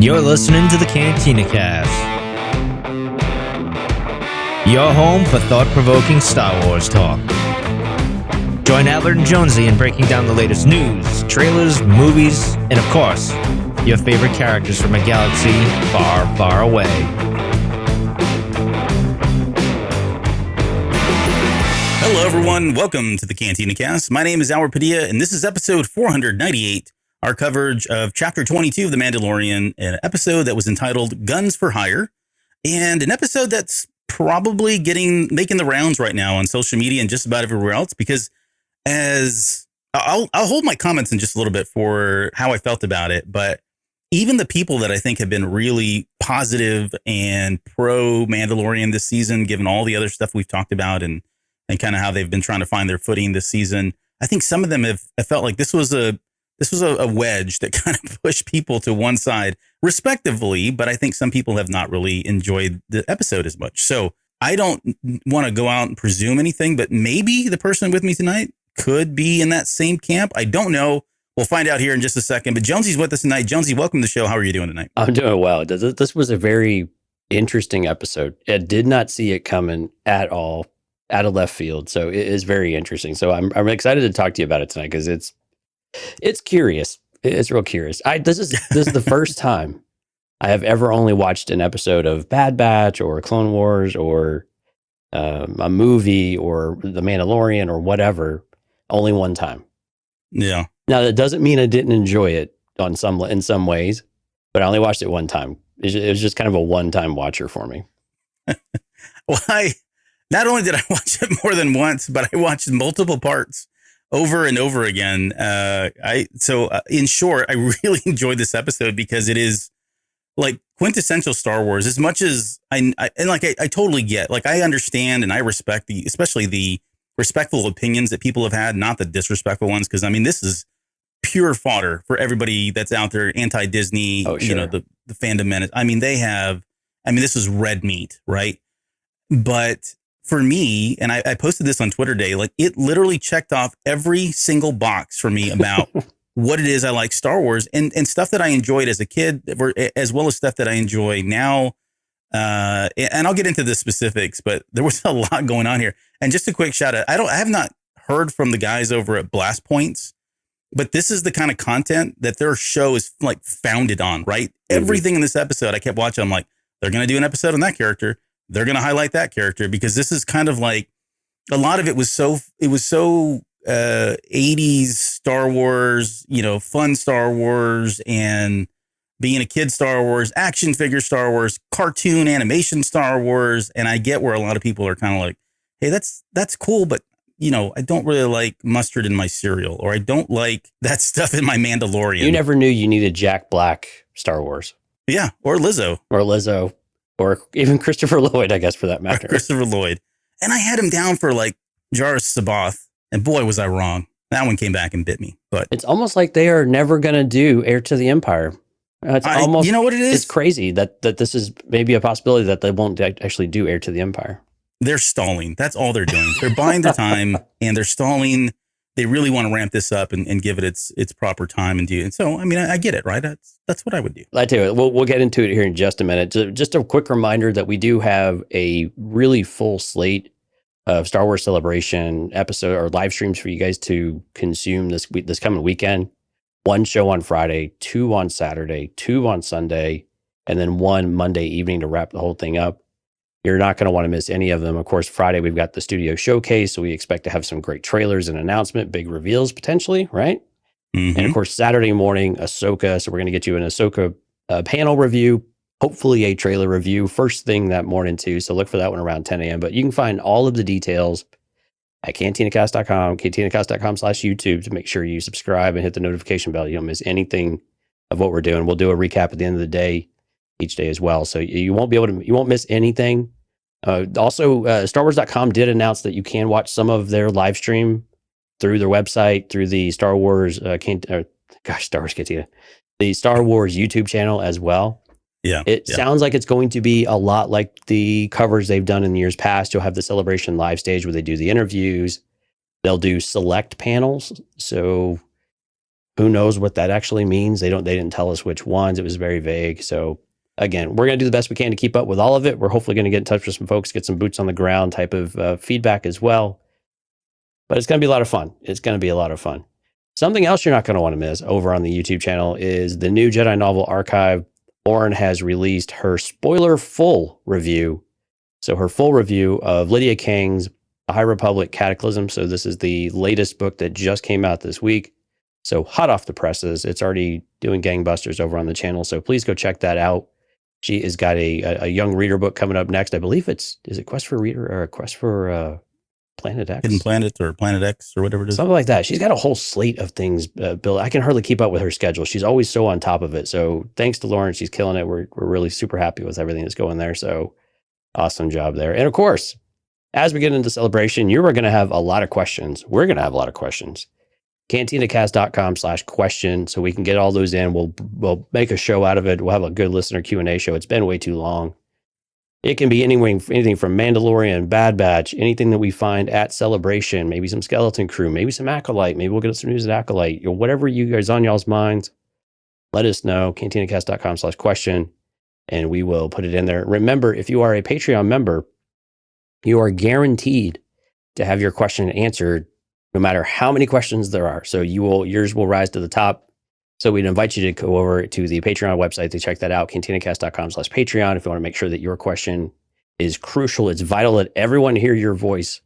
You're listening to the Cantina Cast, your home for thought-provoking Star Wars talk. Join Albert and Jonesy in breaking down the latest news, trailers, movies, and of course, your favorite characters from a galaxy far, far away. Hello, everyone. Welcome to the Cantina Cast. My name is Albert Padilla, and this is episode 498, our coverage of Chapter 22 of The Mandalorian, an episode that was entitled Guns for Hire, and an episode that's probably making the rounds right now on social media and just about everywhere else, because as I'll hold my comments in just a little bit for how I felt about it, but even the people that I think have been really positive and pro Mandalorian this season, given all the other stuff we've talked about and kind of how they've been trying to find their footing this season, I think some of them have felt like this was a wedge that kind of pushed people to one side respectively, but I think some people have not really enjoyed the episode as much. So I don't want to go out and presume anything, but maybe the person with me tonight could be in that same camp. I don't know. We'll find out here in just a second, but Jonesy's with us tonight. Jonesy, welcome to the show. How are you doing tonight? I'm doing well. This was a very interesting episode. I did not see it coming at all, out of left field. So it is very interesting. So I'm excited to talk to you about it tonight because it's curious. It's real curious. This is the first time I have ever only watched an episode of Bad Batch or Clone Wars or a movie or The Mandalorian or whatever, only one time. Yeah. Now that doesn't mean I didn't enjoy it in some ways, but I only watched it one time. It was just kind of a one-time watcher for me. Well, not only did I watch it more than once, but I watched multiple parts over and over again. In short, I really enjoyed this episode because it is like quintessential Star Wars. As much as I totally get, like, I understand and I respect especially the respectful opinions that people have had, not the disrespectful ones. Because I mean, this is pure fodder for everybody that's out there anti-Disney. Oh, sure. You know, the fandom menace. I mean, this is red meat, right? But for me, and I posted this on Twitter today, like, it literally checked off every single box for me about what it is I like Star Wars and stuff that I enjoyed as a kid, as well as stuff that I enjoy now. And I'll get into the specifics, but there was a lot going on here. And just a quick shout out. I have not heard from the guys over at Blast Points, but this is the kind of content that their show is like founded on, right? Mm-hmm. Everything in this episode, I kept watching. I'm like, they're going to do an episode on that character. They're going to highlight that character because this is kind of like a lot of it was so 80s Star Wars, fun Star Wars and being a kid Star Wars, action figure Star Wars, cartoon animation Star Wars. And I get where a lot of people are kind of like, hey, that's cool. But, I don't really like mustard in my cereal, or I don't like that stuff in my Mandalorian. You never knew you needed Jack Black Star Wars. Yeah. Or Lizzo. Or even Christopher Lloyd, I guess, for that matter. Christopher Lloyd. And I had him down for like Jar Sabath. And boy, was I wrong. That one came back and bit me. But it's almost like they are never going to do Heir to the Empire. It's almost, you know what it is? It's crazy that this is maybe a possibility that they won't actually do Heir to the Empire. They're stalling. That's all they're doing. They're buying their time and they're stalling. They really want to ramp this up and give it its proper time and do. And so, I mean, I get it, right? That's what I would do. I tell you, we'll get into it here in just a minute. Just a quick reminder that we do have a really full slate of Star Wars Celebration episode or live streams for you guys to consume this coming weekend. 1 show on Friday, 2 on Saturday, 2 on Sunday, and then 1 Monday evening to wrap the whole thing up. You're not going to want to miss any of them. Of course, Friday, we've got the studio showcase, so we expect to have some great trailers and announcement, big reveals potentially, right? Mm-hmm. And of course, Saturday morning, Ahsoka. So we're going to get you an Ahsoka panel review, hopefully a trailer review first thing that morning too. So look for that one around 10 a.m. But you can find all of the details at cantinacast.com, cantinacast.com/YouTube to make sure you subscribe and hit the notification bell. You don't miss anything of what we're doing. We'll do a recap at the end of the day, each day as well. So you won't miss anything. Also, StarWars.com did announce that you can watch some of their live stream through their website, through the Star Wars Star Wars Cantina, the Star Wars YouTube channel as well. Yeah. It sounds like it's going to be a lot like the covers they've done in years past. You'll have the Celebration live stage where they do the interviews. They'll do select panels. So who knows what that actually means? They didn't tell us which ones. It was very vague. So again, we're going to do the best we can to keep up with all of it. We're hopefully going to get in touch with some folks, get some boots on the ground type of feedback as well. But it's going to be a lot of fun. It's going to be a lot of fun. Something else you're not going to want to miss over on the YouTube channel is the new Jedi Novel Archive. Lauren has released her spoiler full review. So her full review of Lydia Kang's The High Republic Cataclysm. So this is the latest book that just came out this week. So hot off the presses. It's already doing gangbusters over on the channel. So please go check that out. She has got a young reader book coming up next. I believe is it Quest for Reader or a Quest for Planet X? Hidden Planet or Planet X or whatever it is. Something like that. She's got a whole slate of things built. I can hardly keep up with her schedule. She's always so on top of it. So thanks to Lauren. She's killing it. We're really super happy with everything that's going there. So awesome job there. And of course, as we get into celebration, you are going to have a lot of questions. We're going to have a lot of questions. CantinaCast.com/question. So we can get all those in. We'll make a show out of it. We'll have a good listener Q&A show. It's been way too long. It can be anything from Mandalorian, Bad Batch, anything that we find at Celebration, maybe some Skeleton Crew, maybe some Acolyte, maybe we'll get some news at Acolyte, whatever you guys on y'all's minds, let us know, CantinaCast.com/question, and we will put it in there. Remember, if you are a Patreon member, you are guaranteed to have your question answered no matter how many questions there are. So yours will rise to the top. So we'd invite you to go over to the Patreon website to check that out, CantinaCast.com/Patreon. If you want to make sure that your question is crucial, it's vital that everyone hear your voice,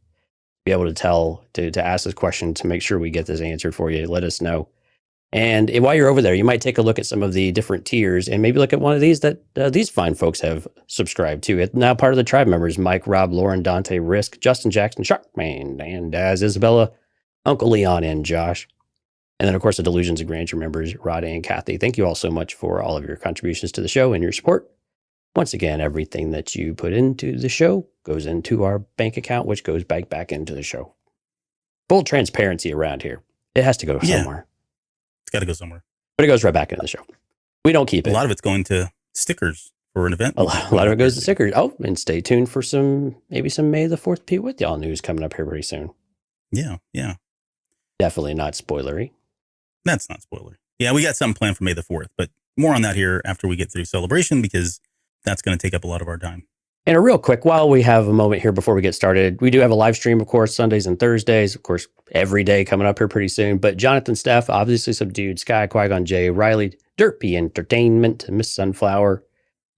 be able to ask this question to make sure we get this answered for you. Let us know. And while you're over there, you might take a look at some of the different tiers and maybe look at one of these that these fine folks have subscribed to. It's now part of the tribe members: Mike, Rob, Lauren, Dante, Risk, Justin Jackson, Sharkman, Dan, Daz, Isabella, Uncle Leon, and Josh. And then, of course, the Delusions of Grandeur members, Rod and Kathy. Thank you all so much for all of your contributions to the show and your support. Once again, everything that you put into the show goes into our bank account, which goes back into the show. Full transparency around here. It has to go somewhere. It's got to go somewhere. But it goes right back into the show. We don't keep it. A lot of it's going to stickers for an event. A lot of it goes to stickers. Oh, and stay tuned for maybe some May the 4th Pete with y'all news coming up here pretty soon. Yeah. Definitely not spoilery. That's not spoiler. Yeah, we got something planned for May the 4th, but more on that here after we get through Celebration, because that's going to take up a lot of our time. And a real quick, while we have a moment here before we get started, we do have a live stream, of course, Sundays and Thursdays, of course, every day coming up here pretty soon. But Jonathan, Steph, obviously Subdued, Sky, Qui-Gon Jay, Riley, Derpy Entertainment, Miss Sunflower.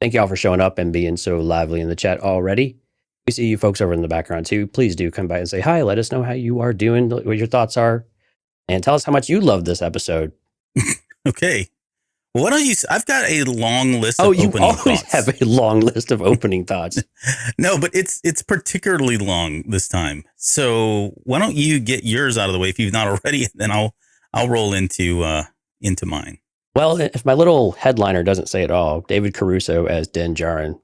Thank you all for showing up and being so lively in the chat already. We see you folks over in the background too. Please do come by and say hi. Let us know how you are doing, what your thoughts are, and tell us how much you love this episode. Okay. Well, why don't you? I've got a long list of opening thoughts. Oh, you always have a long list of opening thoughts. No, but it's particularly long this time. So why don't you get yours out of the way if you've not already, and then I'll roll into mine. Well, if my little headliner doesn't say it all, David Caruso as Din Djarin,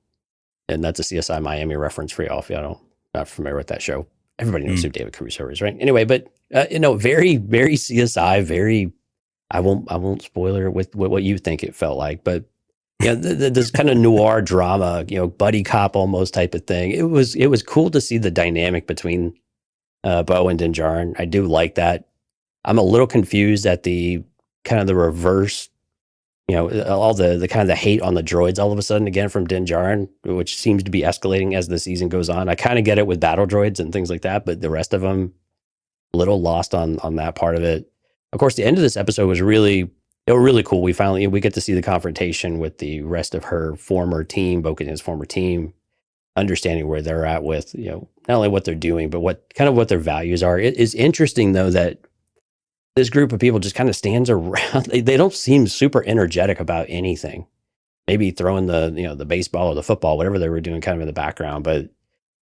and that's a CSI Miami reference for y'all if y'all not familiar with that show. Everybody knows who David Caruso is, right? Anyway, but very, very CSI, very. I won't spoiler with what you think it felt like, but this kind of noir drama, buddy cop almost type of thing. It was cool to see the dynamic between Bo and Din Djarin. I do like that. I'm a little confused at the kind of the reverse, all the kind of the hate on the droids all of a sudden again from Din Djarin, which seems to be escalating as the season goes on. I kind of get it with battle droids and things like that, but the rest of them, a little lost on that part of it. Of course, the end of this episode was really cool. We get to see the confrontation with the rest of her former team, Bo-Katan's former team, understanding where they're at with, not only what they're doing, but what their values are. It is interesting though that this group of people just kind of stands around. They don't seem super energetic about anything. Maybe throwing the baseball or the football, whatever they were doing kind of in the background, but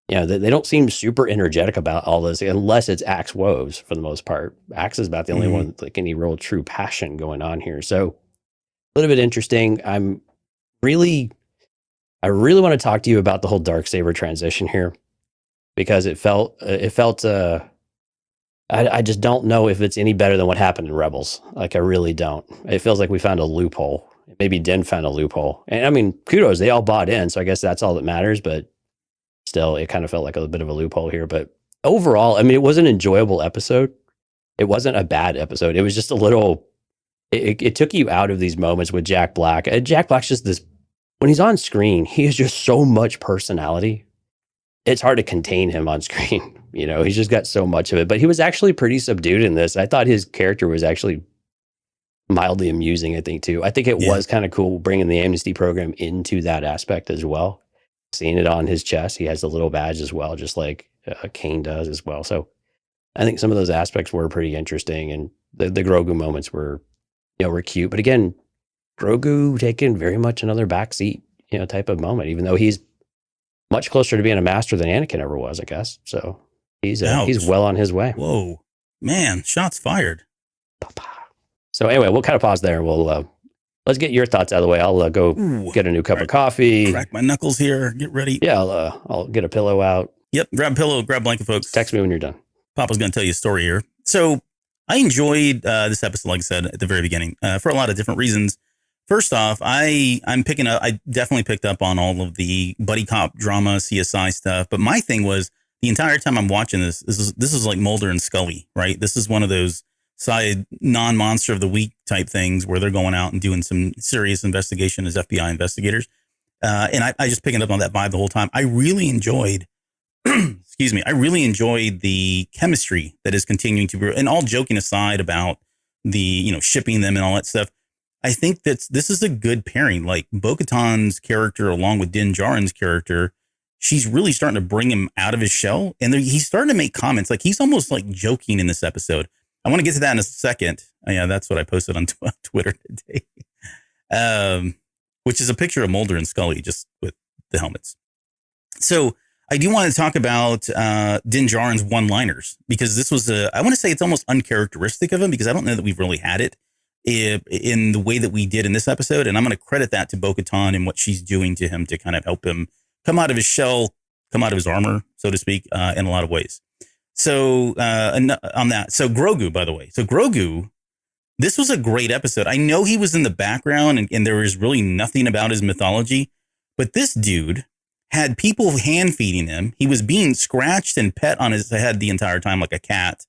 they don't seem super energetic about all this unless it's Axe Woves for the most part. Axe is about the only one with like any real true passion going on here. So a little bit interesting. I really want to talk to you about the whole dark saber transition here because it felt I just don't know if it's any better than what happened in Rebels. Like I really don't. It feels like we found a loophole. Maybe Din found a loophole. And I mean, kudos, they all bought in. So I guess that's all that matters, but still, it kind of felt like a bit of a loophole here, but overall, I mean, it was an enjoyable episode. It wasn't a bad episode. It was just a little. It took you out of these moments with Jack Black. Jack Black's just this. When he's on screen, he has just so much personality. It's hard to contain him on screen. He's just got so much of it. But he was actually pretty subdued in this. I thought his character was actually mildly amusing, I think, too. I think it was kind of cool bringing the amnesty program into that aspect as well. Seeing it on his chest. He has a little badge as well, just like Kane does as well. So I think some of those aspects were pretty interesting. And the Grogu moments were cute. But again, Grogu taking very much another backseat, type of moment, even though he's much closer to being a master than Anakin ever was, I guess. So he's well on his way. Whoa, man, shots fired. So anyway, we'll kind of pause there. We'll let's get your thoughts out of the way. I'll go get a new cup of coffee. Crack my knuckles here. Get ready. Yeah, I'll get a pillow out. Yep, grab a pillow, grab a blanket, folks. Text me when you're done. Papa's going to tell you a story here. So I enjoyed this episode, like I said at the very beginning, for a lot of different reasons. First off, I definitely picked up on all of the buddy cop drama, CSI stuff. But my thing was the entire time I'm watching this is like Mulder and Scully, right? This is one of those side non-monster of the week type things where they're going out and doing some serious investigation as FBI investigators. And I just picking up on that vibe the whole time. I really enjoyed, excuse me, I really enjoyed the chemistry that is continuing to grow. And all joking aside about the, shipping them and all that stuff, I think that this is a good pairing. Like Bo-Katan's character, along with Din Djarin's character, she's really starting to bring him out of his shell. And he's starting to make comments. Like he's almost like joking in this episode. I want to get to that in a second. Yeah, that's what I posted on Twitter today, which is a picture of Mulder and Scully just with the helmets. So I do want to talk about Din Djarin's one-liners, because this was I want to say it's almost uncharacteristic of him, because I don't know that we've really had it in the way that we did in this episode. And I'm going to credit that to Bo-Katan and what she's doing to him to kind of help him come out of his shell, come out of his armor, so to speak, in a lot of ways. So on that, so Grogu, by the way, this was a great episode. I know he was in the background and there was really nothing about his mythology, but this dude had people hand feeding him. He was being scratched and pet on his head the entire time like a cat.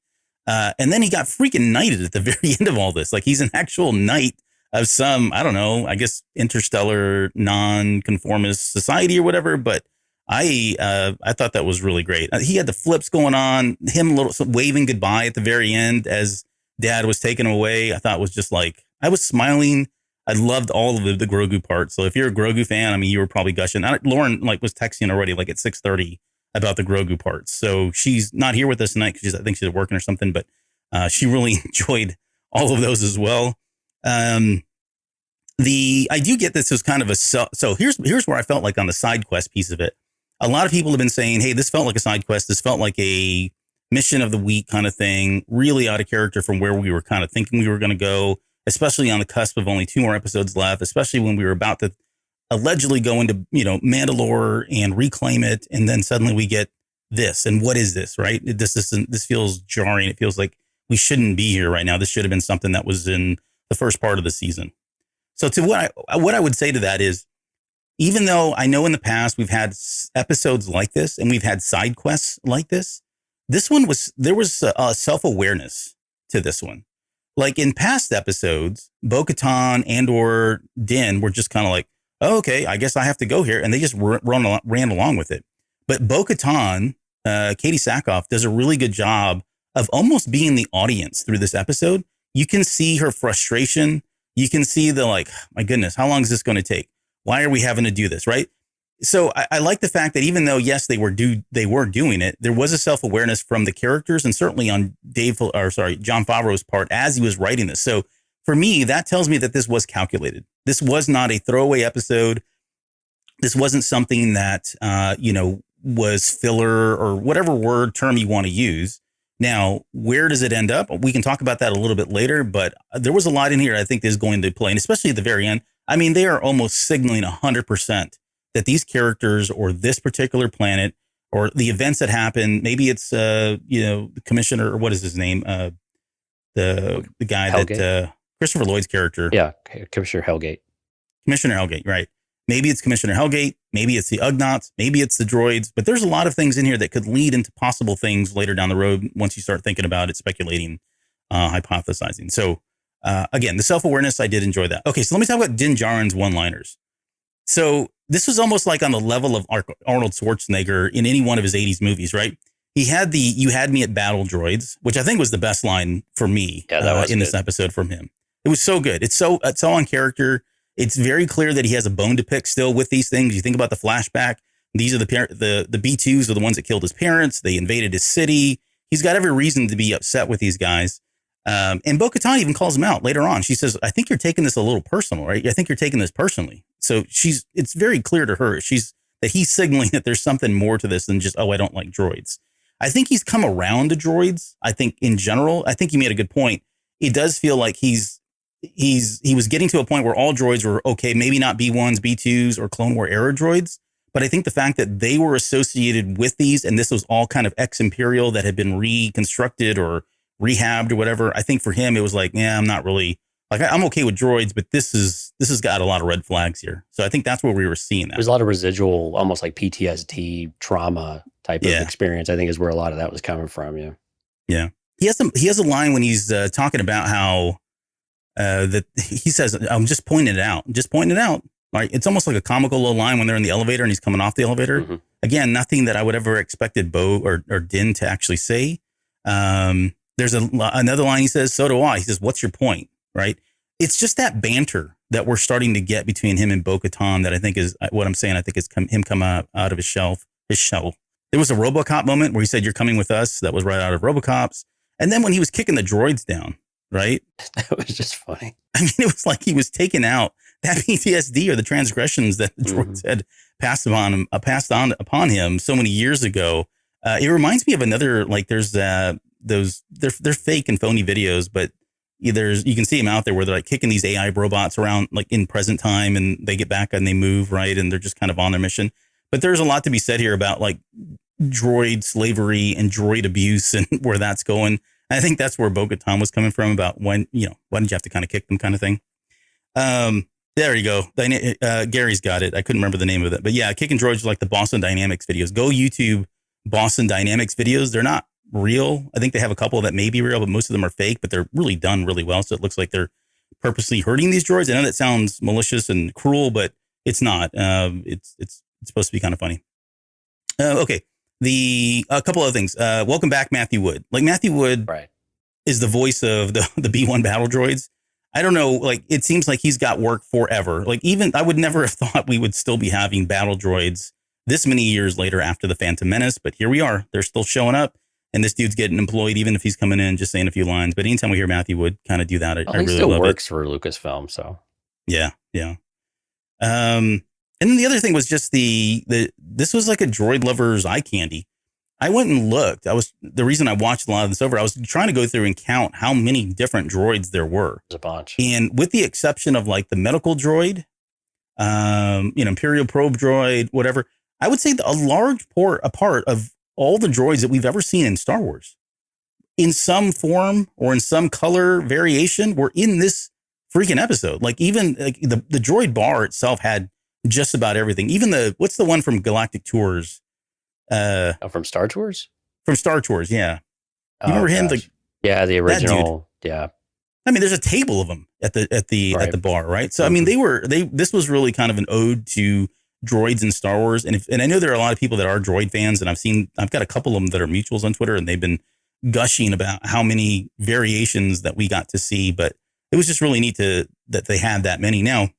And then he got freaking knighted at the very end of all this. Like he's an actual knight of some, I don't know, I guess interstellar non-conformist society or whatever. But I thought that was really great. He had the flips going on, him waving goodbye at the very end as Dad was taking him away. I thought it was just like, I was smiling. I loved all of the Grogu part. So if you're a Grogu fan, I mean, you were probably gushing. Lauren was texting already like at 6:30 about the Grogu parts. So she's not here with us tonight because I think she's working or something, but she really enjoyed all of those as well. I do get this as kind of so here's where I felt like on the side quest piece of it. A lot of people have been saying, hey, this felt like a side quest. This felt like a mission of the week kind of thing, really out of character from where we were kind of thinking we were going to go, especially on the cusp of only 2 more episodes left, especially when we were about to allegedly go into, Mandalore and reclaim it. And then suddenly we get this. And what is this, right? This feels jarring. It feels like we shouldn't be here right now. This should have been something that was in the first part of the season. So to what I would say to that is, even though I know in the past we've had episodes like this and we've had side quests like this, there was a self-awareness to this one. Like in past episodes, Bo-Katan and or Din were just kind of like, oh, okay, I guess I have to go here. And they just ran along with it. But Bo-Katan, Katie Sackhoff, does a really good job of almost being the audience through this episode. You can see her frustration. You can see the my goodness, how long is this going to take? Why are we having to do this, right? So I like the fact that even though, yes, they were doing it, there was a self-awareness from the characters and certainly on Jon Favreau's part as he was writing this. So for me, that tells me that this was calculated. This was not a throwaway episode. This wasn't something that, was filler or whatever term you want to use. Now, where does it end up? We can talk about that a little bit later, but there was a lot in here I think is going to play, and especially at the very end. I mean, they are almost signaling 100% that these characters or this particular planet or the events that happen, maybe it's, the commissioner, or what is his name? The guy Hellgate. That Christopher Lloyd's character. Yeah. Commissioner Hellgate. Commissioner Hellgate, right. Maybe it's Commissioner Hellgate. Maybe it's the Ugnaughts. Maybe it's the droids. But there's a lot of things in here that could lead into possible things later down the road once you start thinking about it, speculating, hypothesizing. So again, the self-awareness, I did enjoy that. Okay, so let me talk about Din Djarin's one-liners. So this was almost like on the level of Arnold Schwarzenegger in any one of his 80s movies, right? He had the "You had me at battle droids," which I think was the best line for me in this episode from him. It was so good. It's so on character. It's very clear that he has a bone to pick still with these things. You think about the flashback. These are the B2s are the ones that killed his parents. They invaded his city. He's got every reason to be upset with these guys. And Bo-Katan even calls him out later on. She says, "I think you're taking this a little personal, right? I think you're taking this personally." So it's very clear to her that he's signaling that there's something more to this than just, "Oh, I don't like droids." I think he's come around to droids. I think in general, I think you made a good point. It does feel like he was getting to a point where all droids were okay, maybe not B1s, B2s, or Clone War era droids. But I think the fact that they were associated with these, and this was all kind of ex-Imperial that had been reconstructed or rehabbed or whatever. I think for him, it was like, yeah, I'm not really like, I'm okay with droids, but this has got a lot of red flags here. So I think that's where we were seeing that. There's a lot of residual, almost like PTSD trauma type of experience. I think is where a lot of that was coming from. Yeah. Yeah. He has a line when he's talking about how that he says, "I'm just pointing it out. Just pointing it out." Right. It's almost like a comical little line when they're in the elevator and he's coming off the elevator. Mm-hmm. Again, nothing that I would ever expected Bo or Din to actually say. There's another line he says, "So do I." He says, "What's your point?" Right. It's just that banter that we're starting to get between him and Bo-Katan that I think is what I'm saying. I think is him come out of his shell. There was a RoboCop moment where he said, "You're coming with us." That was right out of RoboCops. And then when he was kicking the droids down, right? That was just funny. I mean, it was like he was taking out that PTSD or the transgressions that the droids had passed on upon him so many years ago. It reminds me of another, like there's those, they're fake and phony videos, but you can see them out there where they're like kicking these AI robots around like in present time and they get back and they move, right? And they're just kind of on their mission. But there's a lot to be said here about like droid slavery and droid abuse and where that's going. I think that's where Bo-Katan was coming from about why didn't you have to kind of kick them kind of thing. There you go. Gary's got it. I couldn't remember the name of it, but yeah, kicking droids are like the Boston Dynamics videos. Go YouTube Boston Dynamics videos. They're not real. I think they have a couple that may be real, but most of them are fake, but they're really done really well. So it looks like they're purposely hurting these droids. I know that sounds malicious and cruel, but it's not. It's supposed to be kind of funny. Okay. A couple of things. Welcome back, Matthew Wood. Like Matthew Wood is the voice of the B1 battle droids. I don't know. Like it seems like he's got work forever. Like even I would never have thought we would still be having battle droids this many years later after the Phantom Menace. But here we are. They're still showing up. And this dude's getting employed, even if he's coming in just saying a few lines. But anytime we hear Matthew Wood kind of do that, I really still love works for Lucasfilm. So yeah. And then the other thing was just this was like a droid lover's eye candy. I went and looked. The reason I watched a lot of this over, I was trying to go through and count how many different droids there were. There's a bunch. And with the exception of like the medical droid, Imperial probe droid, whatever, I would say a large part of all the droids that we've ever seen in Star Wars in some form or in some color variation were in this freaking episode. Like even like the droid bar itself had just about everything. Even what's the one from Galactic Tours? From Star Tours? From Star Tours, yeah. You remember him? Yeah, the original. Yeah. I mean, there's a table of them at the bar, right? So I mean, this was really kind of an ode to droids in Star Wars, and I know there are a lot of people that are droid fans, and I've got a couple of them that are mutuals on Twitter, and they've been gushing about how many variations that we got to see. But it was just really neat that they had that many. Now,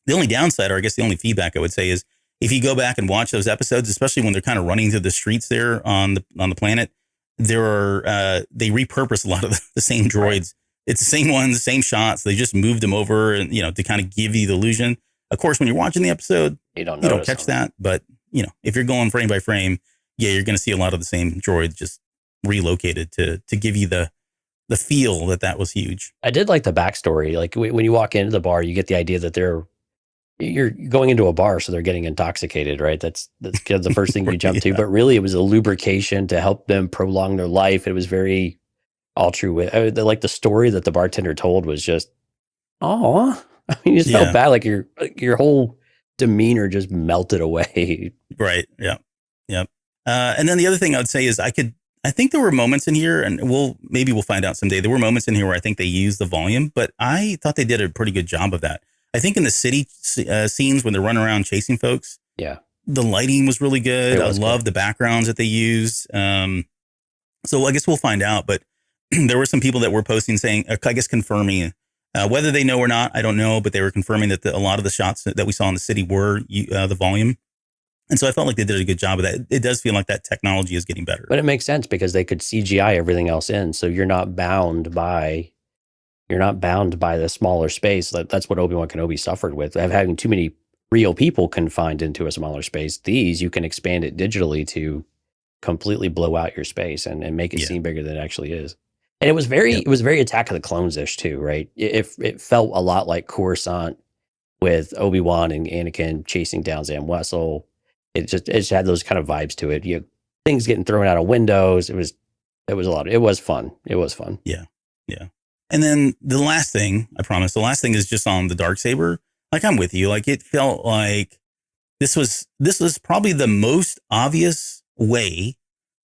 the only downside, or I guess the only feedback I would say is if you go back and watch those episodes, especially when they're kind of running through the streets there on the planet, they repurpose a lot of the same droids. Right. It's the same ones, the same shots. They just moved them over and, to kind of give you the illusion. Of course, when you're watching the episode, you don't catch that. But, if you're going frame by frame, yeah, you're going to see a lot of the same droids just relocated to give you the feel that was huge. I did like the backstory. Like when you walk into the bar, you get the idea that you're going into a bar, so they're getting intoxicated, right? That's kind of the first thing you jump to. But really, it was a lubrication to help them prolong their life. It was very all true. Like the story that the bartender told was just, oh, I mean, you just felt bad. Like your whole demeanor just melted away. Right. Yeah. Yep. And then the other thing I would say is I think there were moments in here, and maybe we'll find out someday. There were moments in here where I think they used the volume, but I thought they did a pretty good job of that. I think in the city scenes when they're running around chasing folks, yeah, the lighting was really good. I love good. the backgrounds that they used. So I guess we'll find out, but there were some people that were posting saying, I guess confirming, whether they know or not, I don't know, but they were confirming that a lot of the shots that we saw in the city were the volume. And so I felt like they did a good job of that. It does feel like that technology is getting better. But it makes sense because they could CGI everything else in. So you're not bound by the smaller space. That's what Obi-Wan Kenobi suffered with, having too many real people confined into a smaller space. These, you can expand it digitally to completely blow out your space and make it seem bigger than it actually is. And it was very Attack of the Clones-ish too, right? It felt a lot like Coruscant with Obi-Wan and Anakin chasing down Zam Wesell. It just had those kind of vibes to it. Things getting thrown out of windows. It was a lot. It was fun. Yeah. Yeah. And then the last thing, I promise, the last thing is just on the Darksaber. Like, I'm with you. Like, it felt like this was probably the most obvious way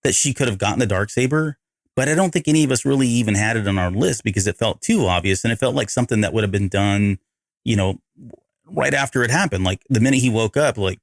that she could have gotten the Darksaber. But I don't think any of us really even had it on our list because it felt too obvious. And it felt like something that would have been done, right after it happened. Like the minute he woke up, like,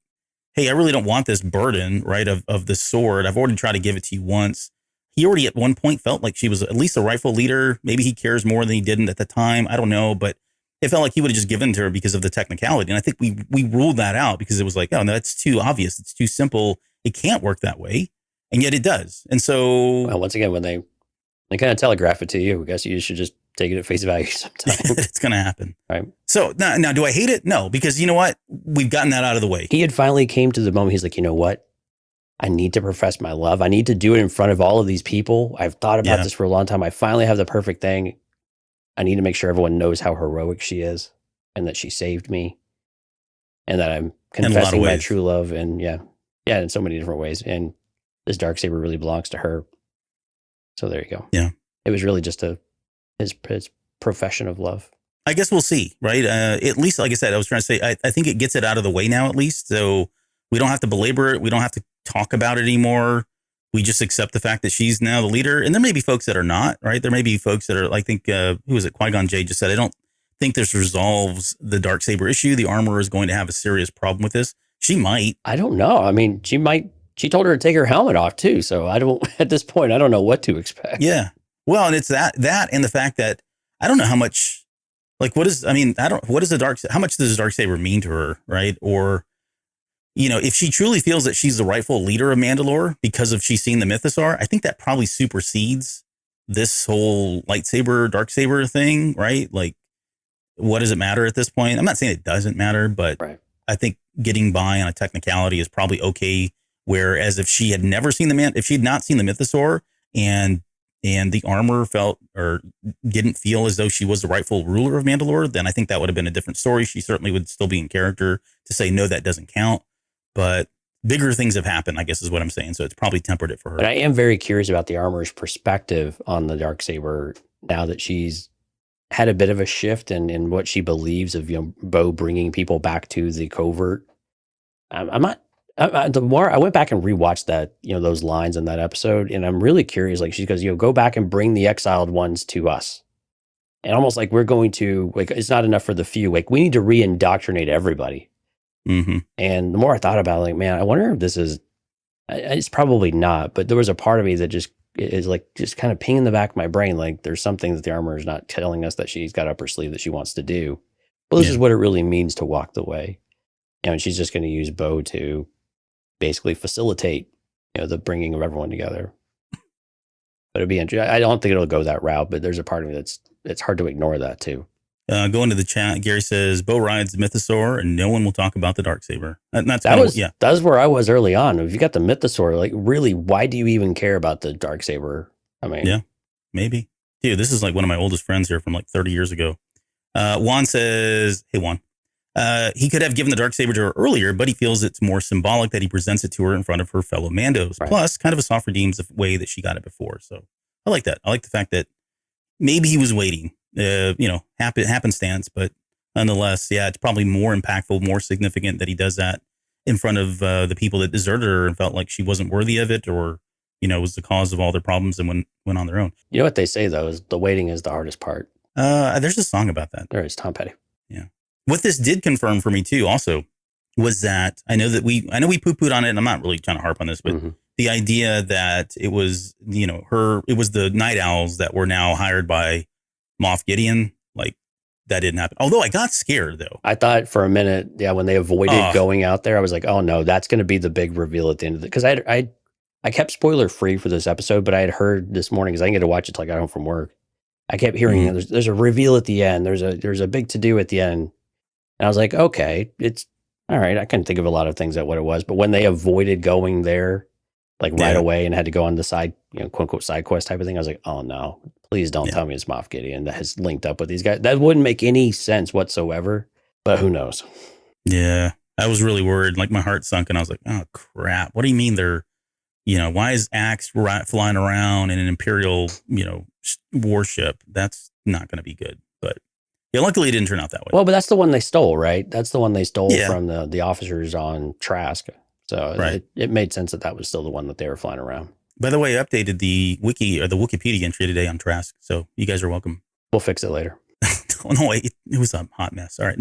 hey, I really don't want this burden, right, of the sword. I've already tried to give it to you once. He already at one point felt like she was at least a rightful leader. Maybe he cares more than he didn't at the time. I don't know. But it felt like he would have just given to her because of the technicality. And I think we ruled that out because it was like, oh, no, that's too obvious. It's too simple. It can't work that way. And yet it does. And so once again, when they kind of telegraph it to you, I guess you should just take it at face value sometimes. It's going to happen. Right. So now, do I hate it? No, because you know what? We've gotten that out of the way. He had finally came to the moment. He's like, you know what? I need to profess my love. I need to do it in front of all of these people. I've thought about this for a long time. I finally have the perfect thing. I need to make sure everyone knows how heroic she is and that she saved me and that I'm confessing my true love. And in so many different ways. And this Darksaber really belongs to her. So there you go. Yeah. It was really just his profession of love. I guess we'll see, right? At least, like I said, I was trying to say, I think it gets it out of the way now, at least. So we don't have to belabor it. We don't have to talk about it anymore. We just accept the fact that she's now the leader. And there may be folks that are not, right? There may be folks that are, I think, who was it? Qui-Gon Jinn just said, I don't think this resolves the Darksaber issue. The armorer is going to have a serious problem with this. She might. I don't know. I mean, she might. She told her to take her helmet off too. So at this point, I don't know what to expect. Yeah. Well, and it's that and the fact that I don't know how much, like, how much does the Darksaber mean to her, right? Or, if she truly feels that she's the rightful leader of Mandalore because she's seen the Mythosaur, I think that probably supersedes this whole lightsaber, Darksaber thing, right? Like, what does it matter at this point? I'm not saying it doesn't matter, but right. I think getting by on a technicality is probably okay. Whereas if she had not seen the Mythosaur and the armor felt or didn't feel as though she was the rightful ruler of Mandalore, then I think that would have been a different story. She certainly would still be in character to say, no, that doesn't count. But bigger things have happened, I guess is what I'm saying. So it's probably tempered it for her. But I am very curious about the armorer's perspective on the Darksaber now that she's had a bit of a shift in what she believes of Bo bringing people back to the covert. The more I went back and rewatched that, those lines in that episode, and I'm really curious. Like she goes, go back and bring the exiled ones to us, and almost like we're going to it's not enough for the few. Like we need to re-indoctrinate everybody. Mm-hmm. And the more I thought about it, like, man, I wonder if this is. It's probably not, but there was a part of me that just is like just kind of pinging the back of my brain. Like there's something that the armor is not telling us that she's got up her sleeve that she wants to do. Well, this is what it really means to walk the way, and she's just going to use Bo to basically facilitate, the bringing of everyone together. But it'd be interesting. I don't think it'll go that route, but there's a part of me it's hard to ignore that too. Going to the chat, Gary says, Bo rides Mythosaur and no one will talk about the Darksaber. That's where I was early on. If you got the Mythosaur, like really, why do you even care about the Darksaber? I mean, yeah, maybe. Dude, this is like one of my oldest friends here from like 30 years ago. Juan says, hey, Juan. He could have given the Darksaber to her earlier, but he feels it's more symbolic that he presents it to her in front of her fellow Mandos. Right. Plus, kind of a soft redeems the way that she got it before. So I like that. I like the fact that maybe he was waiting, happenstance, but nonetheless, yeah, it's probably more impactful, more significant that he does that in front of the people that deserted her and felt like she wasn't worthy of it, or was the cause of all their problems and went on their own. You know what they say though is the waiting is the hardest part. There's a song about that. There is Tom Petty. Yeah. What this did confirm for me too, also, was that I know we poo-pooed on it, and I'm not really trying to harp on this, but the idea that it was, it was the Night Owls that were now hired by Moff Gideon, like that didn't happen. Although I got scared though. I thought for a minute, when they avoided going out there, I was like, oh no, that's going to be the big reveal at the end of it. Because I kept spoiler free for this episode, but I had heard this morning, because I didn't get to watch it till I got home from work. I kept hearing there's a reveal at the end. There's a big to do at the end. And I was like, okay, it's all right. I couldn't think of a lot of things at what it was, but when they avoided going there, like right away, and had to go on the side, quote unquote side quest type of thing, I was like, oh no, please don't tell me it's Moff Gideon that has linked up with these guys. That wouldn't make any sense whatsoever, but who knows? Yeah. I was really worried. Like my heart sunk, and I was like, oh crap. What do you mean they're, why is Axe flying around in an Imperial, warship? That's not going to be good. But yeah, luckily it didn't turn out that way. Well, but that's the one they stole, right? That's the one they stole from the officers on Trask. So it made sense that was still the one that they were flying around. By the way, I updated the wiki or the Wikipedia entry today on Trask, so you guys are welcome. We'll fix it later. No, wait, it was a hot mess. All right,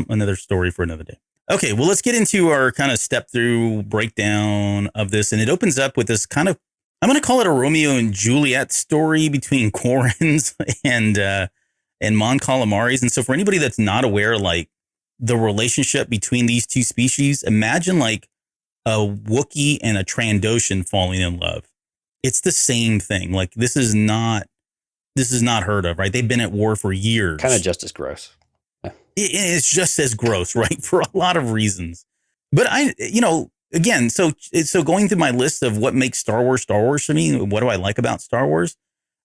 another story for another day. Okay, well, let's get into our kind of step through breakdown of this, and it opens up with this kind of, I'm going to call it a Romeo and Juliet story between Quarrens and Mon Calamaris. And so, for anybody that's not aware, like the relationship between these two species, imagine like a Wookiee and a Trandoshan falling in love. It's the same thing. Like this is not heard of, right? They've been at war for years. Kind of just as gross. It's just as gross, right? For a lot of reasons. But again, so going through my list of what makes Star Wars to me, what do I like about Star Wars?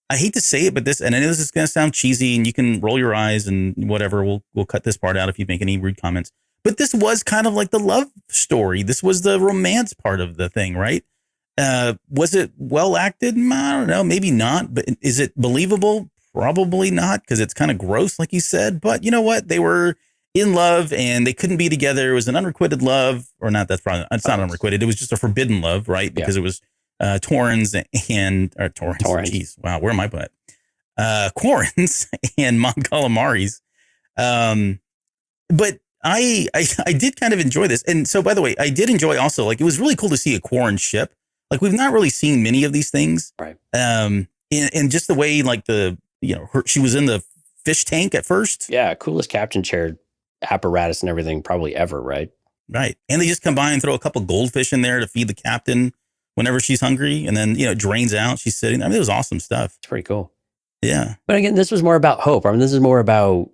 I hate to say it, but and I know this is going to sound cheesy, and you can roll your eyes and whatever. We'll cut this part out if you make any rude comments. But this was kind of like the love story. This was the romance part of the thing, right? Was it well acted? I don't know. Maybe not. But is it believable? Probably not, because it's kind of gross, like you said. But you know what? They were in love, and they couldn't be together. It was an unrequited love, or not. It's not unrequited. It was just a forbidden love, right? Because it was Torrens and Torrens. Jeez, wow, where am I put? Quarrens and Mon Calamaris. But I did kind of enjoy this. And so, by the way, I did enjoy also, like, it was really cool to see a Quarren ship. Like, we've not really seen many of these things. Right. And just the way, like, she was in the fish tank at first. Yeah. Coolest captain chair apparatus and everything probably ever. Right. Right. And they just come by and throw a couple goldfish in there to feed the captain whenever she's hungry. And then, it drains out. She's sitting there. I mean, it was awesome stuff. It's pretty cool. Yeah. But again, this was more about hope. I mean, this is more about,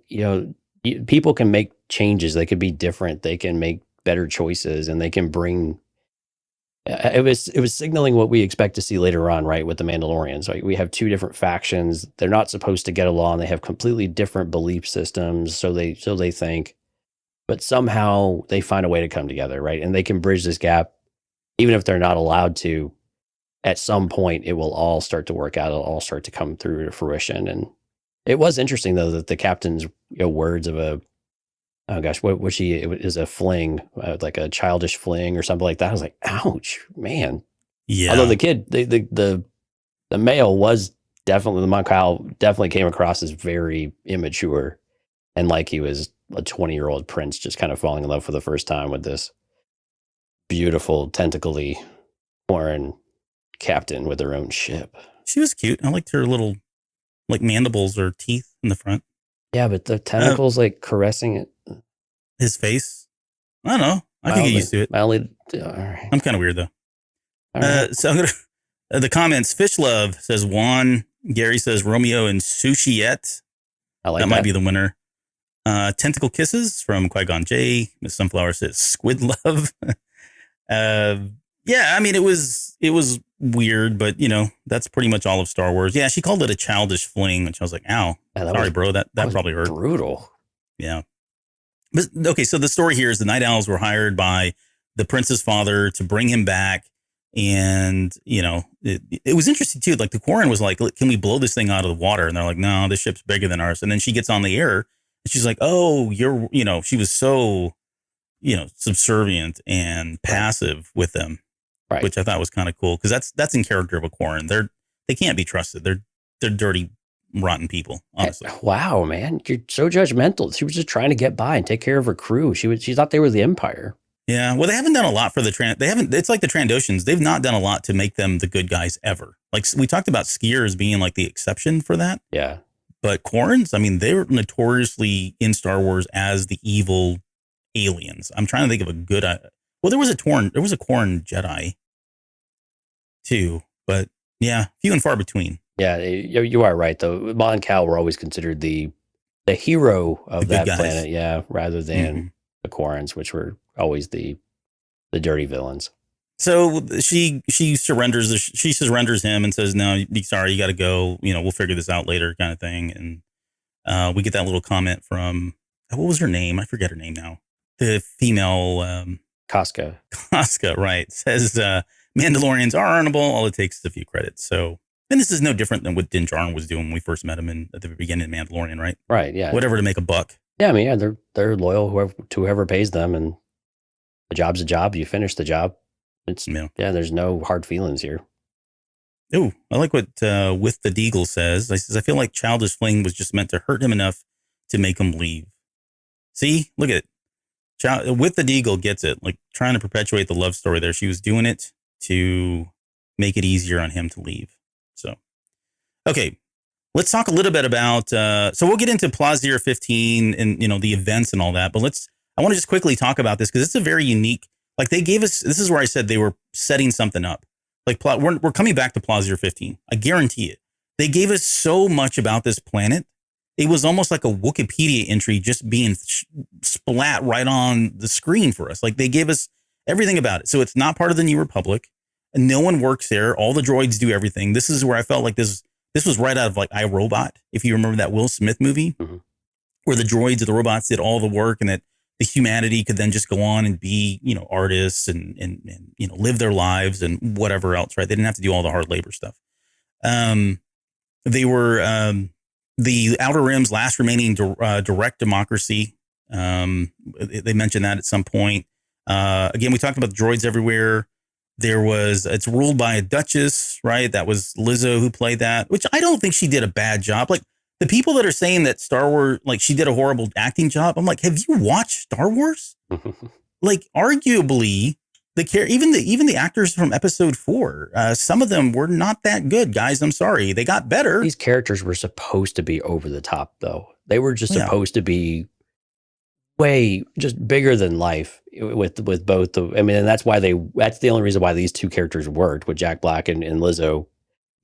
people can make changes. They could be different. They can make better choices, and they can bring. It was signaling what we expect to see later on, right? With the Mandalorians, right? We have two different factions. They're not supposed to get along. They have completely different belief systems. So they think, but somehow they find a way to come together, right? And they can bridge this gap, even if they're not allowed to. At some point, it will all start to work out. It'll all start to come through to fruition. And it was interesting, though, that the captain's words of what was she? It was a fling, like a childish fling or something like that. I was like, ouch, man. Yeah. Although the kid, the male was definitely, the Mon Cal definitely came across as very immature, and like he was a 20-year-old prince just kind of falling in love for the first time with this beautiful, tentacly foreign captain with her own ship. She was cute. I liked her little, like, mandibles or teeth in the front. Yeah, but the tentacles like caressing it. His face. I don't know. I can get used to it. All right. I'm kind of weird though. Right. So I'm gonna the comments. Fish Love says Juan. Gary says Romeo and Sushiette. I like that. Might be the winner. Tentacle Kisses from Qui-Gon J. Miss Sunflower says Squid Love. Yeah, I mean, it was weird, but that's pretty much all of Star Wars. Yeah, she called it a childish fling, which I was like, ow, sorry, bro, that probably hurt. Brutal. Yeah. But okay, so the story here is the Night Owls were hired by the prince's father to bring him back. And, it was interesting too. Like the Quarren was like, can we blow this thing out of the water? And they're like, no, this ship's bigger than ours. And then she gets on the air And she's like, oh, she was so, subservient and passive with them, Right. which I thought was kind of cool because that's in character of a Quarren. They can't be trusted. They're dirty, rotten people, honestly. Wow, man, you're so judgmental. She was just trying to get by and take care of her crew. She thought they were the Empire. Yeah, well, they haven't done a lot for they haven't. It's like the Trandoshans. They've not done a lot to make them the good guys ever. Like we talked about skiers being like the exception for that. Yeah. But Quarrens, I mean, they were notoriously in Star Wars as the evil aliens. I'm trying to think of a good. Well, there was a Quarren Jedi too, but yeah, few and far between. Yeah, you are right though. Ma and Cal were always considered the hero of that planet, yeah, rather than the Quarrens, which were always the dirty villains. So she surrenders. She surrenders him and says, "No, sorry, you got to go. We'll figure this out later," kind of thing. And we get that little comment from what was her name? I forget her name now. The female Casca. Casca, right? Says Mandalorians are earnable. All it takes is a few credits. So, and this is no different than what Din Djarin was doing when we first met him at the beginning of Mandalorian, right? Right. Yeah. Whatever to make a buck. Yeah. I mean, yeah, they're loyal to whoever pays them, and the job's a job. You finish the job. There's no hard feelings here. Oh, I like what With the Deagle says. I says, I feel like Childish Fling was just meant to hurt him enough to make him leave. See, look at it. With the Deagle gets it, like trying to perpetuate the love story there. She was doing it to make it easier on him to leave. So, okay, let's talk a little bit about, so we'll get into Plaisir 15 and, the events and all that, but I want to just quickly talk about this because it's a very unique, like they gave us, this is where I said they were setting something up. Like we're coming back to Plaisir 15. I guarantee it. They gave us so much about this planet. It was almost like a Wikipedia entry just being splat right on the screen for us. Like they gave us everything about it. So it's not part of the New Republic and no one works there. All the droids do everything. This is where I felt like this was right out of like iRobot. If you remember that Will Smith movie where the droids or the robots did all the work and that the humanity could then just go on and be, artists and live their lives and whatever else, right? They didn't have to do all the hard labor stuff. They were the Outer Rim's last remaining direct democracy. They mentioned that at some point. Again, we talked about the droids everywhere. It's ruled by a Dutchess, right? That was Lizzo who played that, which I don't think she did a bad job. Like, the people that are saying that Star Wars, like she did a horrible acting job, I'm like, have you watched Star Wars? Like, arguably, even the actors from Episode 4, some of them were not that good, guys. I'm sorry, they got better. These characters were supposed to be over the top, though. They were just supposed to be way just bigger than life with both. And that's the only reason why these two characters worked with Jack Black and Lizzo,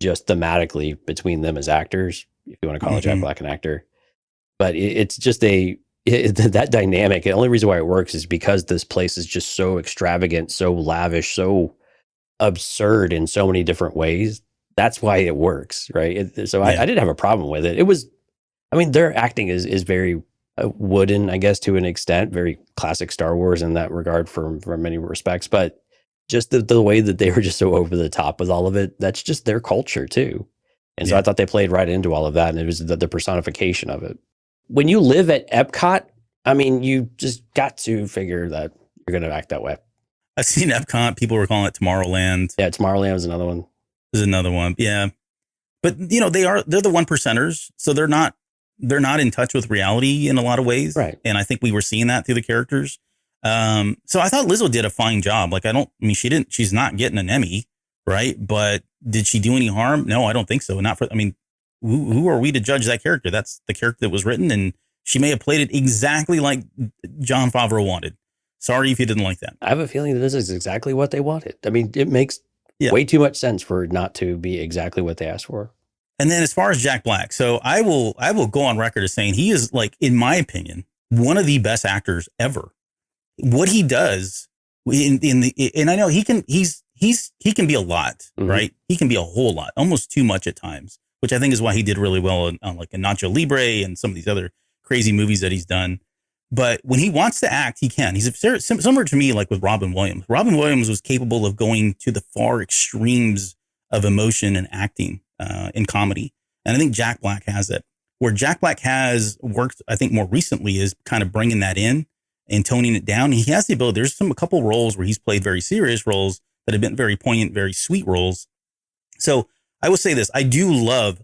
just thematically between them as actors. If you want to call Jack Black an actor, but it's just that dynamic. The only reason why it works is because this place is just so extravagant, so lavish, so absurd in so many different ways. That's why it works, right? I didn't have a problem with it. It was, I mean, their acting is very wooden, I guess, to an extent, very classic Star Wars in that regard for many respects, but just the way that they were just so over the top with all of it, that's just their culture too. And so I thought they played right into all of that, and it was the personification of it. When you live at Epcot, I mean, you just got to figure that you're going to act that way. I've seen Epcot. People were calling it Tomorrowland. Yeah, Tomorrowland was another one. There's another one. Yeah. But, they're the one percenters, so they're not in touch with reality in a lot of ways. Right. And I think we were seeing that through the characters. So I thought Lizzo did a fine job. Like, she's not getting an Emmy, right? But did she do any harm? No, I don't think so. Who are we to judge that character? That's the character that was written, and she may have played it exactly like Jon Favreau wanted. Sorry if you didn't like that. I have a feeling that this is exactly what they wanted. I mean, it makes way too much sense for it not to be exactly what they asked for. And then as far as Jack Black, so I will go on record as saying he is, like, in my opinion, one of the best actors ever. What he does and I know he can be a lot, right? He can be a whole lot, almost too much at times, which I think is why he did really well on like Nacho Libre and some of these other crazy movies that he's done. But when he wants to act, he can. He's similar to me, like with Robin Williams. Robin Williams was capable of going to the far extremes of emotion and acting in comedy. And I think Jack Black has it. where Jack Black has worked, I think more recently, is kind of bringing that in and toning it down. He has the ability. There's a couple roles where he's played very serious roles that have been very poignant, very sweet roles. So I will say this: I do love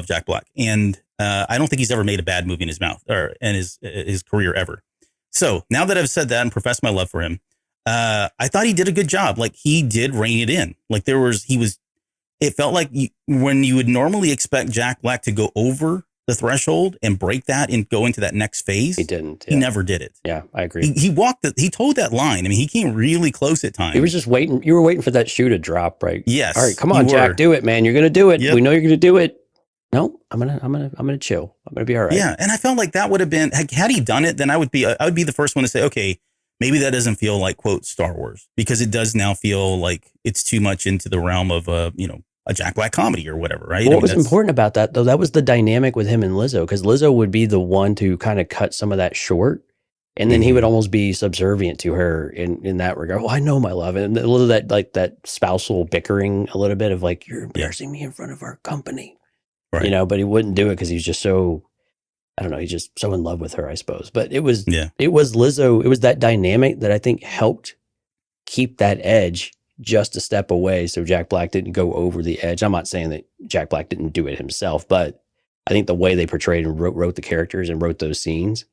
Jack Black, and I don't think he's ever made a bad movie in his mouth or in his career ever. So now that I've said that and professed my love for him, I thought he did a good job. Like, he did rein it in. Like, it felt like when you would normally expect Jack Black to go over the threshold and break that and go into that next phase, he didn't. Yeah. He never did it. Yeah, I agree. He told that line. I mean, he came really close at times. He was just waiting. You were waiting for that shoe to drop, right? Yes. All right, come on, Jack, do it, man. You're gonna do it. Yep. We know you're gonna do it. No, I'm gonna chill. I'm gonna be all right. Yeah, and I felt like that would have been, had he done it, then I would be the first one to say, okay, maybe that doesn't feel like, quote, Star Wars, because it does now feel like it's too much into the realm of a Jack Black comedy or whatever, right? What was important about that, though, that was the dynamic with him and Lizzo, because Lizzo would be the one to kind of cut some of that short, and then he would almost be subservient to her in that regard. Well, I know, my love, and a little of that, like that spousal bickering, a little bit of like, you're embarrassing me in front of our company, right? But he wouldn't do it because he's just so, I don't know, he's just so in love with her, I suppose. But it was Lizzo, it was that dynamic that I think helped keep that edge just a step away, so Jack Black didn't go over the edge. I'm not saying that Jack Black didn't do it himself, but I think the way they portrayed and wrote the characters and wrote those scenes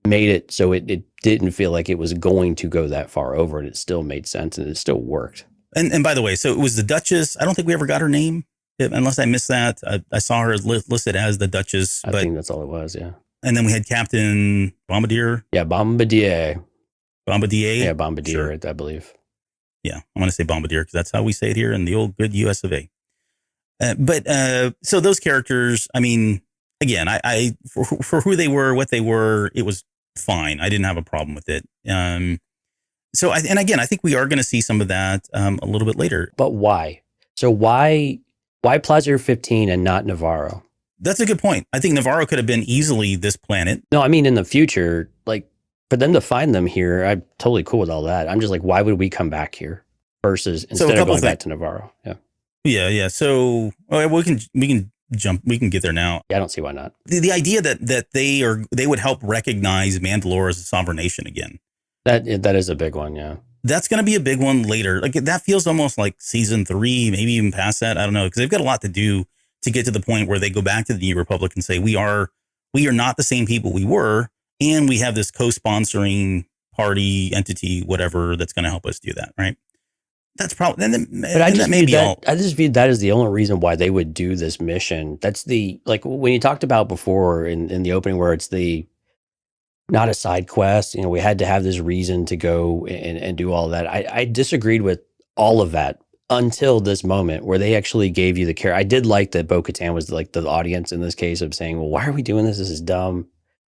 made it so it didn't feel like it was going to go that far over, and it still made sense and it still worked. And by the way, so it was the Dutchess. I don't think we ever got her name, unless I missed that. I saw her listed as the Dutchess. I think that's all it was, yeah. And then we had Captain Bombardier. Yeah, Bombardier. Yeah, Bombardier, sure. I believe. Yeah, I'm going to say Bombardier because that's how we say it here in the old good US of A. But so those characters, I mean, again, I for who they were, what they were, it was fine. I didn't have a problem with it. So I think we are going to see some of that a little bit later. But why? So why Plaza 15 and not Navarro? That's a good point. I think Navarro could have been easily this planet. No, I mean in the future, like, for them to find them here, I'm totally cool with all that. I'm just like, why would we come back here versus instead of going back to Navarro? Yeah. So we can jump. We can get there now. Yeah, I don't see why not. The idea that they would help recognize Mandalore as a sovereign nation again. That is a big one. Yeah, that's going to be a big one later. Like, that feels almost like season 3, maybe even past that. I don't know, because they've got a lot to do to get to the point where they go back to the New Republic and say we are not the same people we were. And we have this co-sponsoring party entity, whatever, that's going to help us do that, right? That's probably. I just viewed that as the only reason why they would do this mission. That's like when you talked about before in the opening, where it's not a side quest. We had to have this reason to go and do all of that. I disagreed with all of that until this moment where they actually gave you the care. I did like that Bo-Katan was like the audience in this case of saying, well, why are we doing this? This is dumb.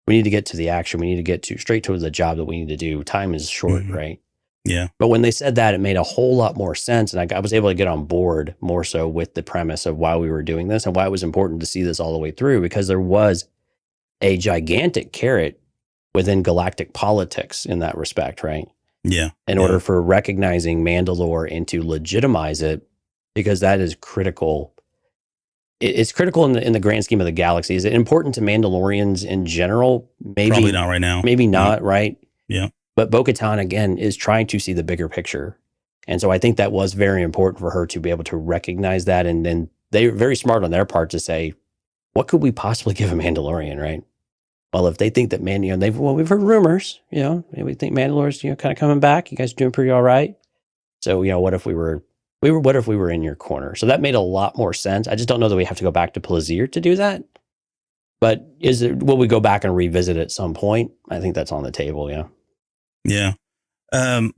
We need to get to the action. We need to get straight to the job that we need to do. Time is short, right? Yeah. But when they said that, it made a whole lot more sense. And I was able to get on board more so with the premise of why we were doing this and why it was important to see this all the way through, because there was a gigantic carrot within galactic politics in that respect, right? Yeah. In order for recognizing Mandalore and to legitimize it, because that is critical. It's critical in the grand scheme of the galaxy. Is it important to Mandalorians in general? Maybe probably not right now. Maybe not, right? Yeah. But Bo-Katan, again, is trying to see the bigger picture. And so I think that was very important for her to be able to recognize that. And then they're very smart on their part to say, what could we possibly give a Mandalorian, right? Well, if they think that we've heard rumors, we think Mandalore's, kind of coming back. You guys are doing pretty all right. So, what if we were in your corner? So that made a lot more sense. I just don't know that we have to go back to Plaisir to do that. But will we go back and revisit at some point? I think that's on the table. Yeah. Yeah.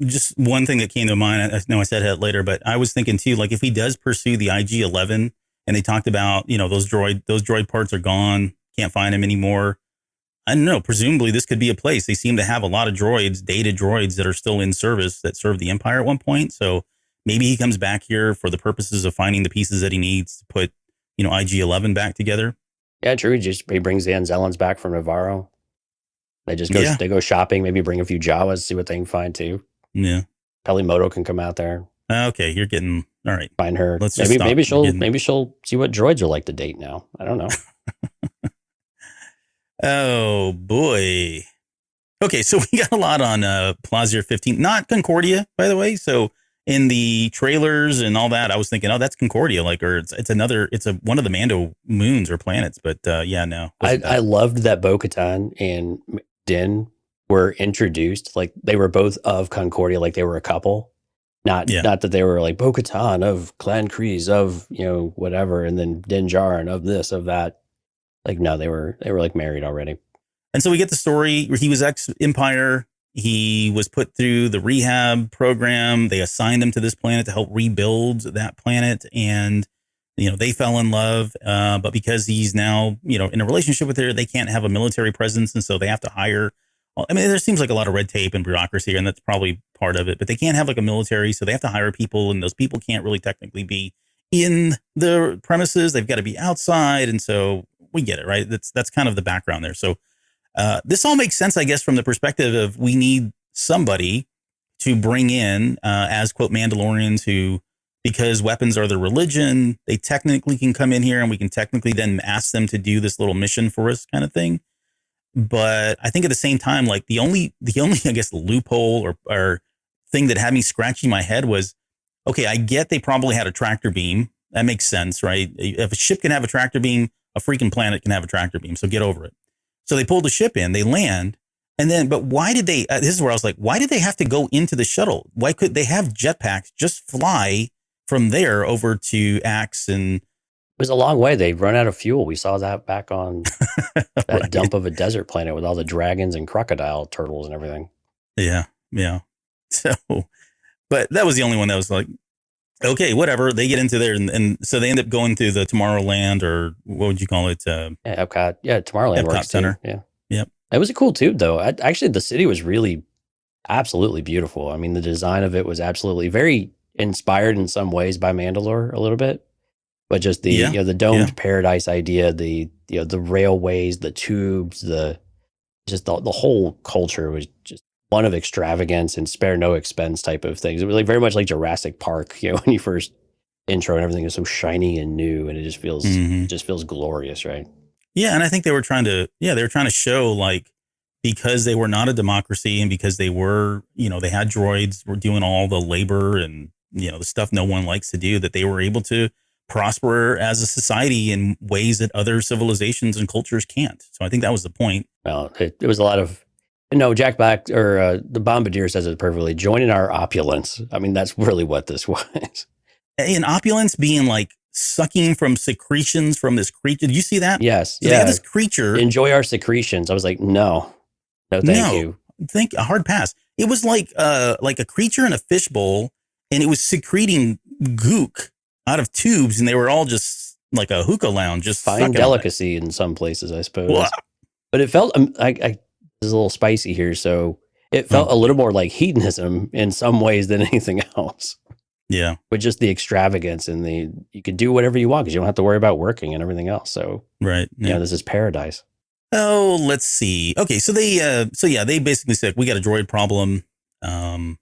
Just one thing that came to mind. I know I said it later, but I was thinking too, like, if he does pursue the IG-11 and they talked about, those droid parts are gone, can't find them anymore. I don't know. Presumably this could be a place. They seem to have a lot of data droids that are still in service that served the Empire at one point. So maybe he comes back here for the purposes of finding the pieces that he needs to put, IG-11 back together. Yeah, true. He brings the Anzellans back from Navarro. They just they go shopping, maybe bring a few Jawas, see what they can find too. Yeah. Pelimoto can come out there. Okay, you're getting all right. Find her. Maybe she'll see what droids are like to date now. I don't know. Oh boy. Okay, so we got a lot on Plazier 15, not Concordia, by the way. So in the trailers and all that, I was thinking, oh, that's Concordia, like, or it's one of the Mando moons or planets. But yeah, no. I loved that Bo-Katan and Din were introduced like they were both of Concordia, like they were a couple. Not that they were like Bo-Katan of Clan Kryze of, whatever, and then Din Djarin of this, of that. Like, no, they were like married already. And so we get the story where he was ex-Empire. He was put through the rehab program. They assigned him to this planet to help rebuild that planet. And, they fell in love. But because he's now, in a relationship with her, they can't have a military presence. And so they have to hire. I mean, there seems like a lot of red tape and bureaucracy, and that's probably part of it. But they can't have like a military. So they have to hire people. And those people can't really technically be in the premises. They've got to be outside. And so we get it, right? That's kind of the background there. So this all makes sense, I guess, from the perspective of we need somebody to bring in as, quote, Mandalorians who, because weapons are their religion, they technically can come in here and we can technically then ask them to do this little mission for us kind of thing. But I think at the same time, like the only, I guess, loophole or thing that had me scratching my head was, okay, I get they probably had a tractor beam. That makes sense, right? If a ship can have a tractor beam, a freaking planet can have a tractor beam. So get over it. So they pulled the ship in, they land, and then, but why did they, this is where I was like, why did they have to go into the shuttle? Why could they have jetpacks just fly from there over to Axe? And it was a long way. They'd run out of fuel. We saw that back on that right. dump of a desert planet with all the dragons and crocodile turtles and everything. Yeah. So, but that was the only one that was like, okay, whatever. They get into there, and so they end up going to the Tomorrowland, or what would you call it? Epcot. Yeah, Tomorrowland Epcot works Center. too. Yeah. Yep. It was a cool tube, though. Actually, the city was really absolutely beautiful. I mean, the design of it was absolutely very inspired in some ways by Mandalore a little bit, but just the the domed paradise idea, the railways, the tubes, the whole culture was just one of extravagance and spare no expense type of things. It was like very much like Jurassic Park, when you first intro and everything is so shiny and new, and it just feels glorious, right? Yeah, and I think they were trying to show, like, because they were not a democracy and because they were, they had droids were doing all the labor and, the stuff no one likes to do, that they were able to prosper as a society in ways that other civilizations and cultures can't. So I think that was the point. Well, it was a lot of, Jack Black or the Bombardier says it perfectly. Join in our opulence. I mean, that's really what this was. And opulence being like sucking from secretions from this creature. Did you see that? Yes. So they had this creature. Enjoy our secretions. I was like, no, thank you. A hard pass. It was like a creature in a fishbowl, and it was secreting gook out of tubes, and they were all just like a hookah lounge, just fine delicacy in some places, I suppose. Well, but it felt I this is a little spicy here, so it felt a little more like hedonism in some ways than anything else. Yeah, with just the extravagance and you could do whatever you want because you don't have to worry about working and everything else. So right, this is paradise. Oh, let's see. Okay, so they basically said we got a droid problem, and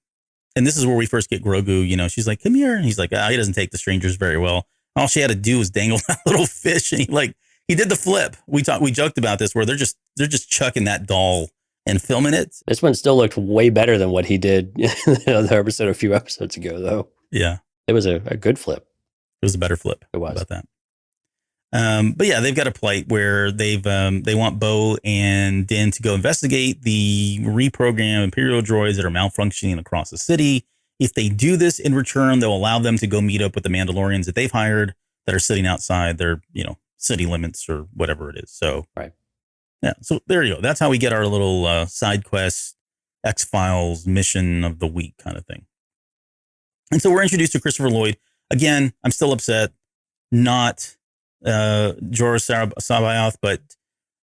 this is where we first get Grogu. She's like, "Come here," and he's like, he doesn't take the strangers very well. All she had to do was dangle that little fish, and he did the flip. We joked about this where they're just chucking that doll and filming it. This one still looked way better than what he did in the other episode a few episodes ago, though. Yeah, it was a good flip. It was a better flip. It was about that. But yeah, they've got a plight where they want Bo and Din to go investigate the reprogrammed Imperial droids that are malfunctioning across the city. If they do this in return, they'll allow them to go meet up with the Mandalorians that they've hired that are sitting outside their, city limits or whatever it is. So, right. Yeah. So there you go. That's how we get our little side quest, X-Files mission of the week kind of thing. And so we're introduced to Christopher Lloyd. Again, I'm still upset. Not Jorah Sabayoth, but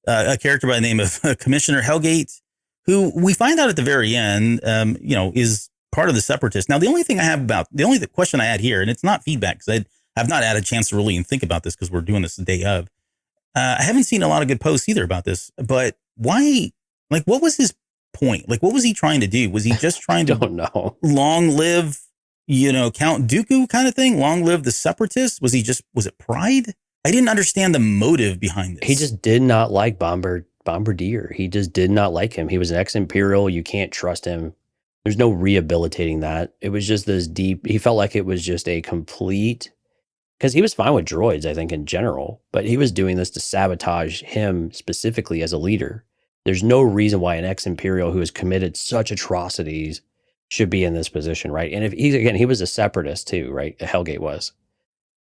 a character by the name of Commissioner Hellgate, who we find out at the very end, is part of the Separatists. Now, the only question I had here, and it's not feedback because I have not had a chance to really think about this because we're doing this the day of. I haven't seen a lot of good posts either about this, but why? Like, what was his point? Like, what was he trying to do? Was he just trying to long live, Count Dooku kind of thing? Long live the Separatists? Was it pride? I didn't understand the motive behind this. He just did not like Bombardier Bombardier. He just did not like him. He was an ex-Imperial. You can't trust him. There's no rehabilitating that. It was just this deep, he felt like it was just a complete, because he was fine with droids, I think, in general, but he was doing this to sabotage him specifically as a leader. There's no reason why an ex-Imperial who has committed such atrocities should be in this position, right? And if he was a separatist too, right? Hellgate was.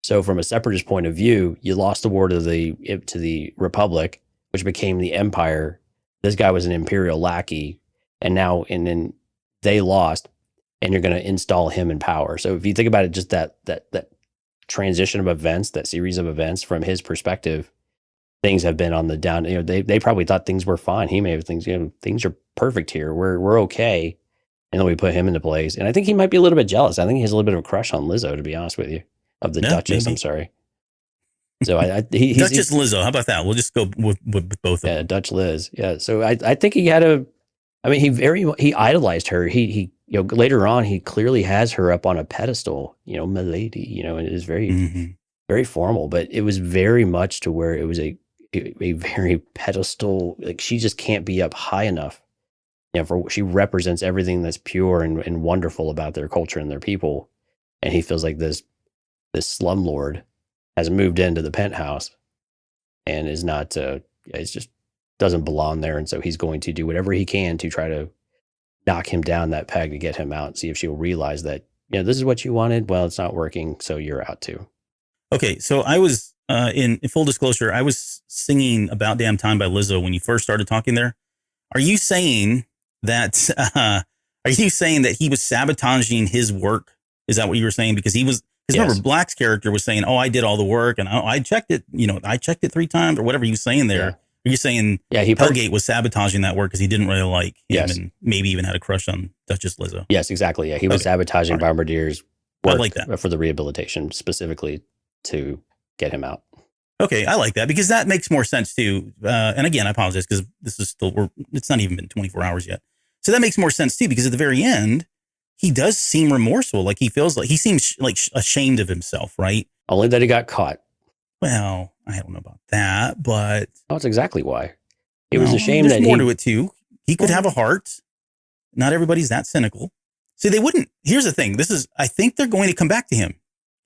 So from a separatist point of view, you lost the war to the Republic, which became the Empire. This guy was an Imperial lackey, and now then they lost, and you're going to install him in power. So if you think about it, just that transition of events, that series of events from his perspective, things have been on the down. They probably thought things were fine. He may have things are perfect here. We're okay, and then we put him into place. And I think he might be a little bit jealous. I think he has a little bit of a crush on Lizzo, to be honest with you. Of the Dutchess, maybe. I'm sorry. So he's Dutchess Lizzo. How about that? We'll just go with both of them. Yeah, Dutch Liz. Yeah. So I think he had he idolized her. He later on he clearly has her up on a pedestal. Milady. And it is very very formal, but it was very much to where it was a very pedestal. Like she just can't be up high enough. She represents everything that's pure and wonderful about their culture and their people, and he feels like this slumlord has moved into the penthouse and is not it just doesn't belong there, and so he's going to do whatever he can to try to knock him down that peg to get him out, see if she'll realize that this is what you wanted. Well, it's not working, so you're out too. Okay, so I was in full disclosure, I was singing About Damn Time by Lizzo when you first started talking there. Are you saying that he was sabotaging his work? Is that what you were saying? Because he was. Because remember, Black's character was saying, "Oh, I did all the work, and I checked it. I checked it 3 times, or whatever he was saying there." Yeah. Are you saying Hellgate was sabotaging that work because he didn't really like him, and maybe even had a crush on Dutchess Lizzo? Yes, exactly. Yeah, he was sabotaging Bombardier's work I like that. For the rehabilitation, specifically to get him out. Okay, I like that because that makes more sense too. And again, I apologize because this is still it's not even been 24 hours yet, so that makes more sense too. Because at the very end, he does seem remorseful. Like he feels like he seems like ashamed of himself, right? Only that he got caught. Well, I don't know about that, but that's exactly why. It was a shame that more to it too. He could have a heart. Not everybody's that cynical. See, they wouldn't. Here's the thing. I think they're going to come back to him.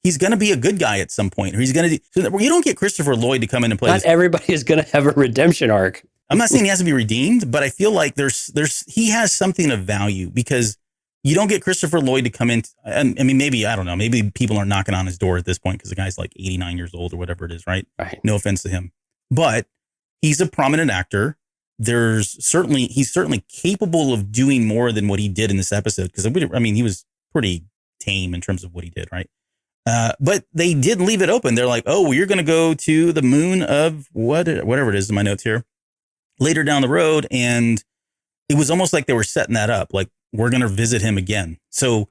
He's going to be a good guy at some point, or he's going to. So you don't get Christopher Lloyd to come in and play. Not everybody is going to have a redemption arc. I'm not saying he has to be redeemed, but I feel like he has something of value because. You don't get Christopher Lloyd to come in. And I mean, maybe, I don't know, maybe people are knocking on his door at this point because the guy's like 89 years old or whatever it is, right? No offense to him. But he's a prominent actor. He's certainly capable of doing more than what he did in this episode. Because, he was pretty tame in terms of what he did, right? But they did leave it open. They're like, oh, well, you're going to go to the moon of whatever it is in my notes here later down the road. And it was almost like they were setting that up. Like, we're going to visit him again. So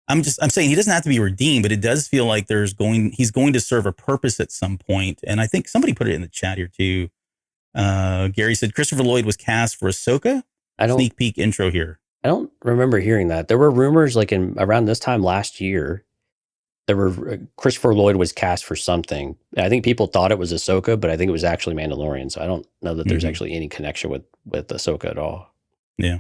I'm saying he doesn't have to be redeemed, but it does feel like he's going to serve a purpose at some point. And I think somebody put it in the chat here too. Gary said Christopher Lloyd was cast for Ahsoka. Sneak peek intro here. I don't remember hearing that. There were rumors like around this time last year, Christopher Lloyd was cast for something. I think people thought it was Ahsoka, but I think it was actually Mandalorian. So I don't know that there's actually any connection with Ahsoka at all. Yeah.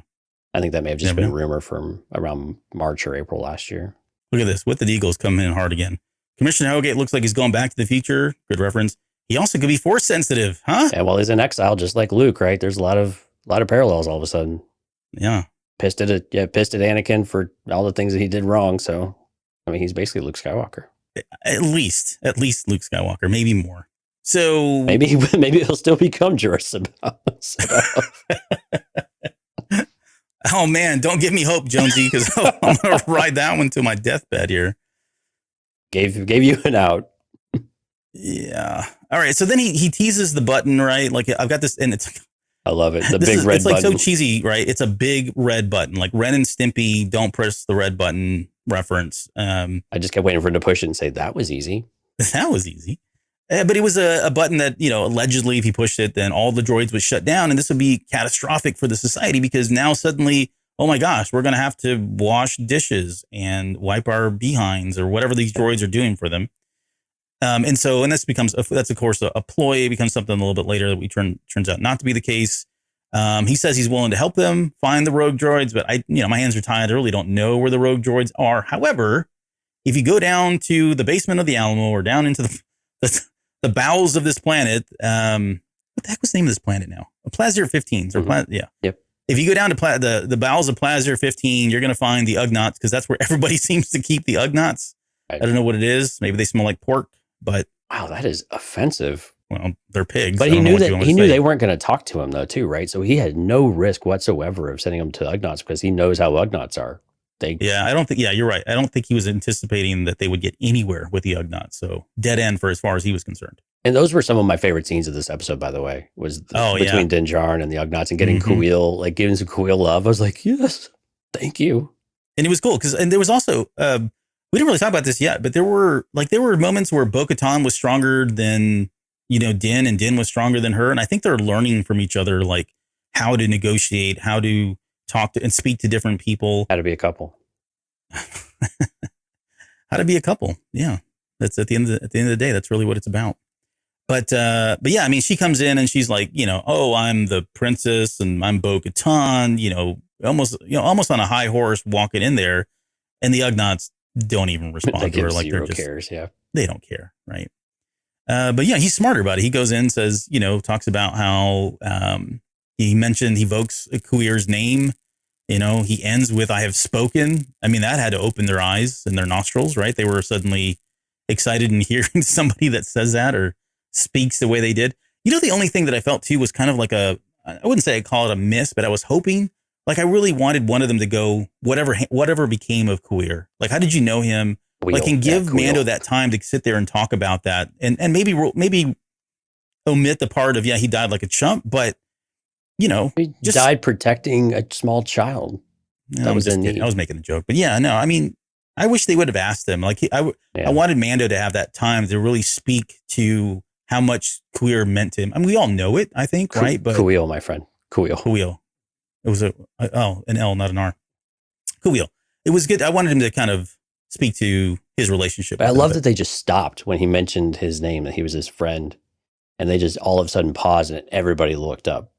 I think that may have just been a rumor from around March or April last year. Look at this. With the Eagles coming in hard again. Commissioner Hellgate looks like he's going back to the future. Good reference. He also could be force sensitive, huh? Yeah, well, he's in exile just like Luke, right? There's a lot of parallels all of a sudden. Yeah. Pissed at Anakin for all the things that he did wrong. So, he's basically Luke Skywalker. At least Luke Skywalker, maybe more. So maybe he'll still become Jurassic. Oh man, don't give me hope, Jonesy, because I'm gonna ride that one to my deathbed here. Gave you an out. Yeah. All right. So then he teases the button, right? Like I've got this, and I love it. The big red button. It's like so cheesy, right? It's a big red button, like Ren and Stimpy. Don't press the red button reference. I just kept waiting for him to push it and say that was easy. That was easy. But it was a button that, allegedly if he pushed it, then all the droids would shut down. And this would be catastrophic for the society because now suddenly, oh my gosh, we're going to have to wash dishes and wipe our behinds or whatever these droids are doing for them. And that's of course a ploy. It becomes something a little bit later that turns out not to be the case. He says he's willing to help them find the rogue droids, but my hands are tied. I really don't know where the rogue droids are. However, if you go down to the basement of the Alamo or down into the bowels of this planet, what the heck was the name of this planet now? Plazir 15. Yeah. Yep. If you go down to the bowels of Plazir 15, you're going to find the Ugnaughts, because that's where everybody seems to keep the Ugnaughts. I don't know what it is. Maybe they smell like pork, but wow, that is offensive. Well, they're pigs. But he knew they weren't going to talk to him though, too, right? So he had no risk whatsoever of sending them to Ugnaughts because he knows how Ugnaughts are. I don't think. Yeah, you're right. I don't think he was anticipating that they would get anywhere with the Ugnaughts. So dead end for as far as he was concerned. And those were some of my favorite scenes of this episode, by the way, was between Din Djarin and the Ugnaughts and getting Kuiil, like giving some Kuiil love. I was like, yes, thank you. And it was cool and there was also we didn't really talk about this yet, but there were moments where Bo-Katan was stronger than Din, and Din was stronger than her, and I think they're learning from each other, like how to negotiate, how to talk to and speak to different people. How to be a couple. How to be a couple. Yeah. That's at the end of the day, that's really what it's about. But yeah, I mean, she comes in and she's like, oh, I'm the princess and I'm Bo-Katan, almost on a high horse walking in there, and the Ugnaughts don't even respond to her. Like they're just cares. Yeah. They don't care. Right. But yeah, he's smarter about it. He goes in, says, talks about how, he evokes Kuiir's name. He ends with, I have spoken. I mean, that had to open their eyes and their nostrils, right? They were suddenly excited in hearing somebody that says that or speaks the way they did. The only thing that I felt too was kind of like I wouldn't say I call it a miss, but I was hoping, like, I really wanted one of them to go, whatever became of Kuiir. Like, how did you know him? And give Mando that time to sit there and talk about that, and maybe omit the part of, he died like a chump, but he died protecting a small child. I was making a joke, but yeah, no, I mean, I wish they would have asked him. Like I wanted Mando to have that time to really speak to how much Kuiir meant to him. I mean, we all know it, I think, right? But Kuiil, my friend, Kuiil. It was an L, not an R. Kuiil. It was good. I wanted him to kind of speak to his relationship. But I love that they just stopped when he mentioned his name, that he was his friend, and they just all of a sudden paused and everybody looked up.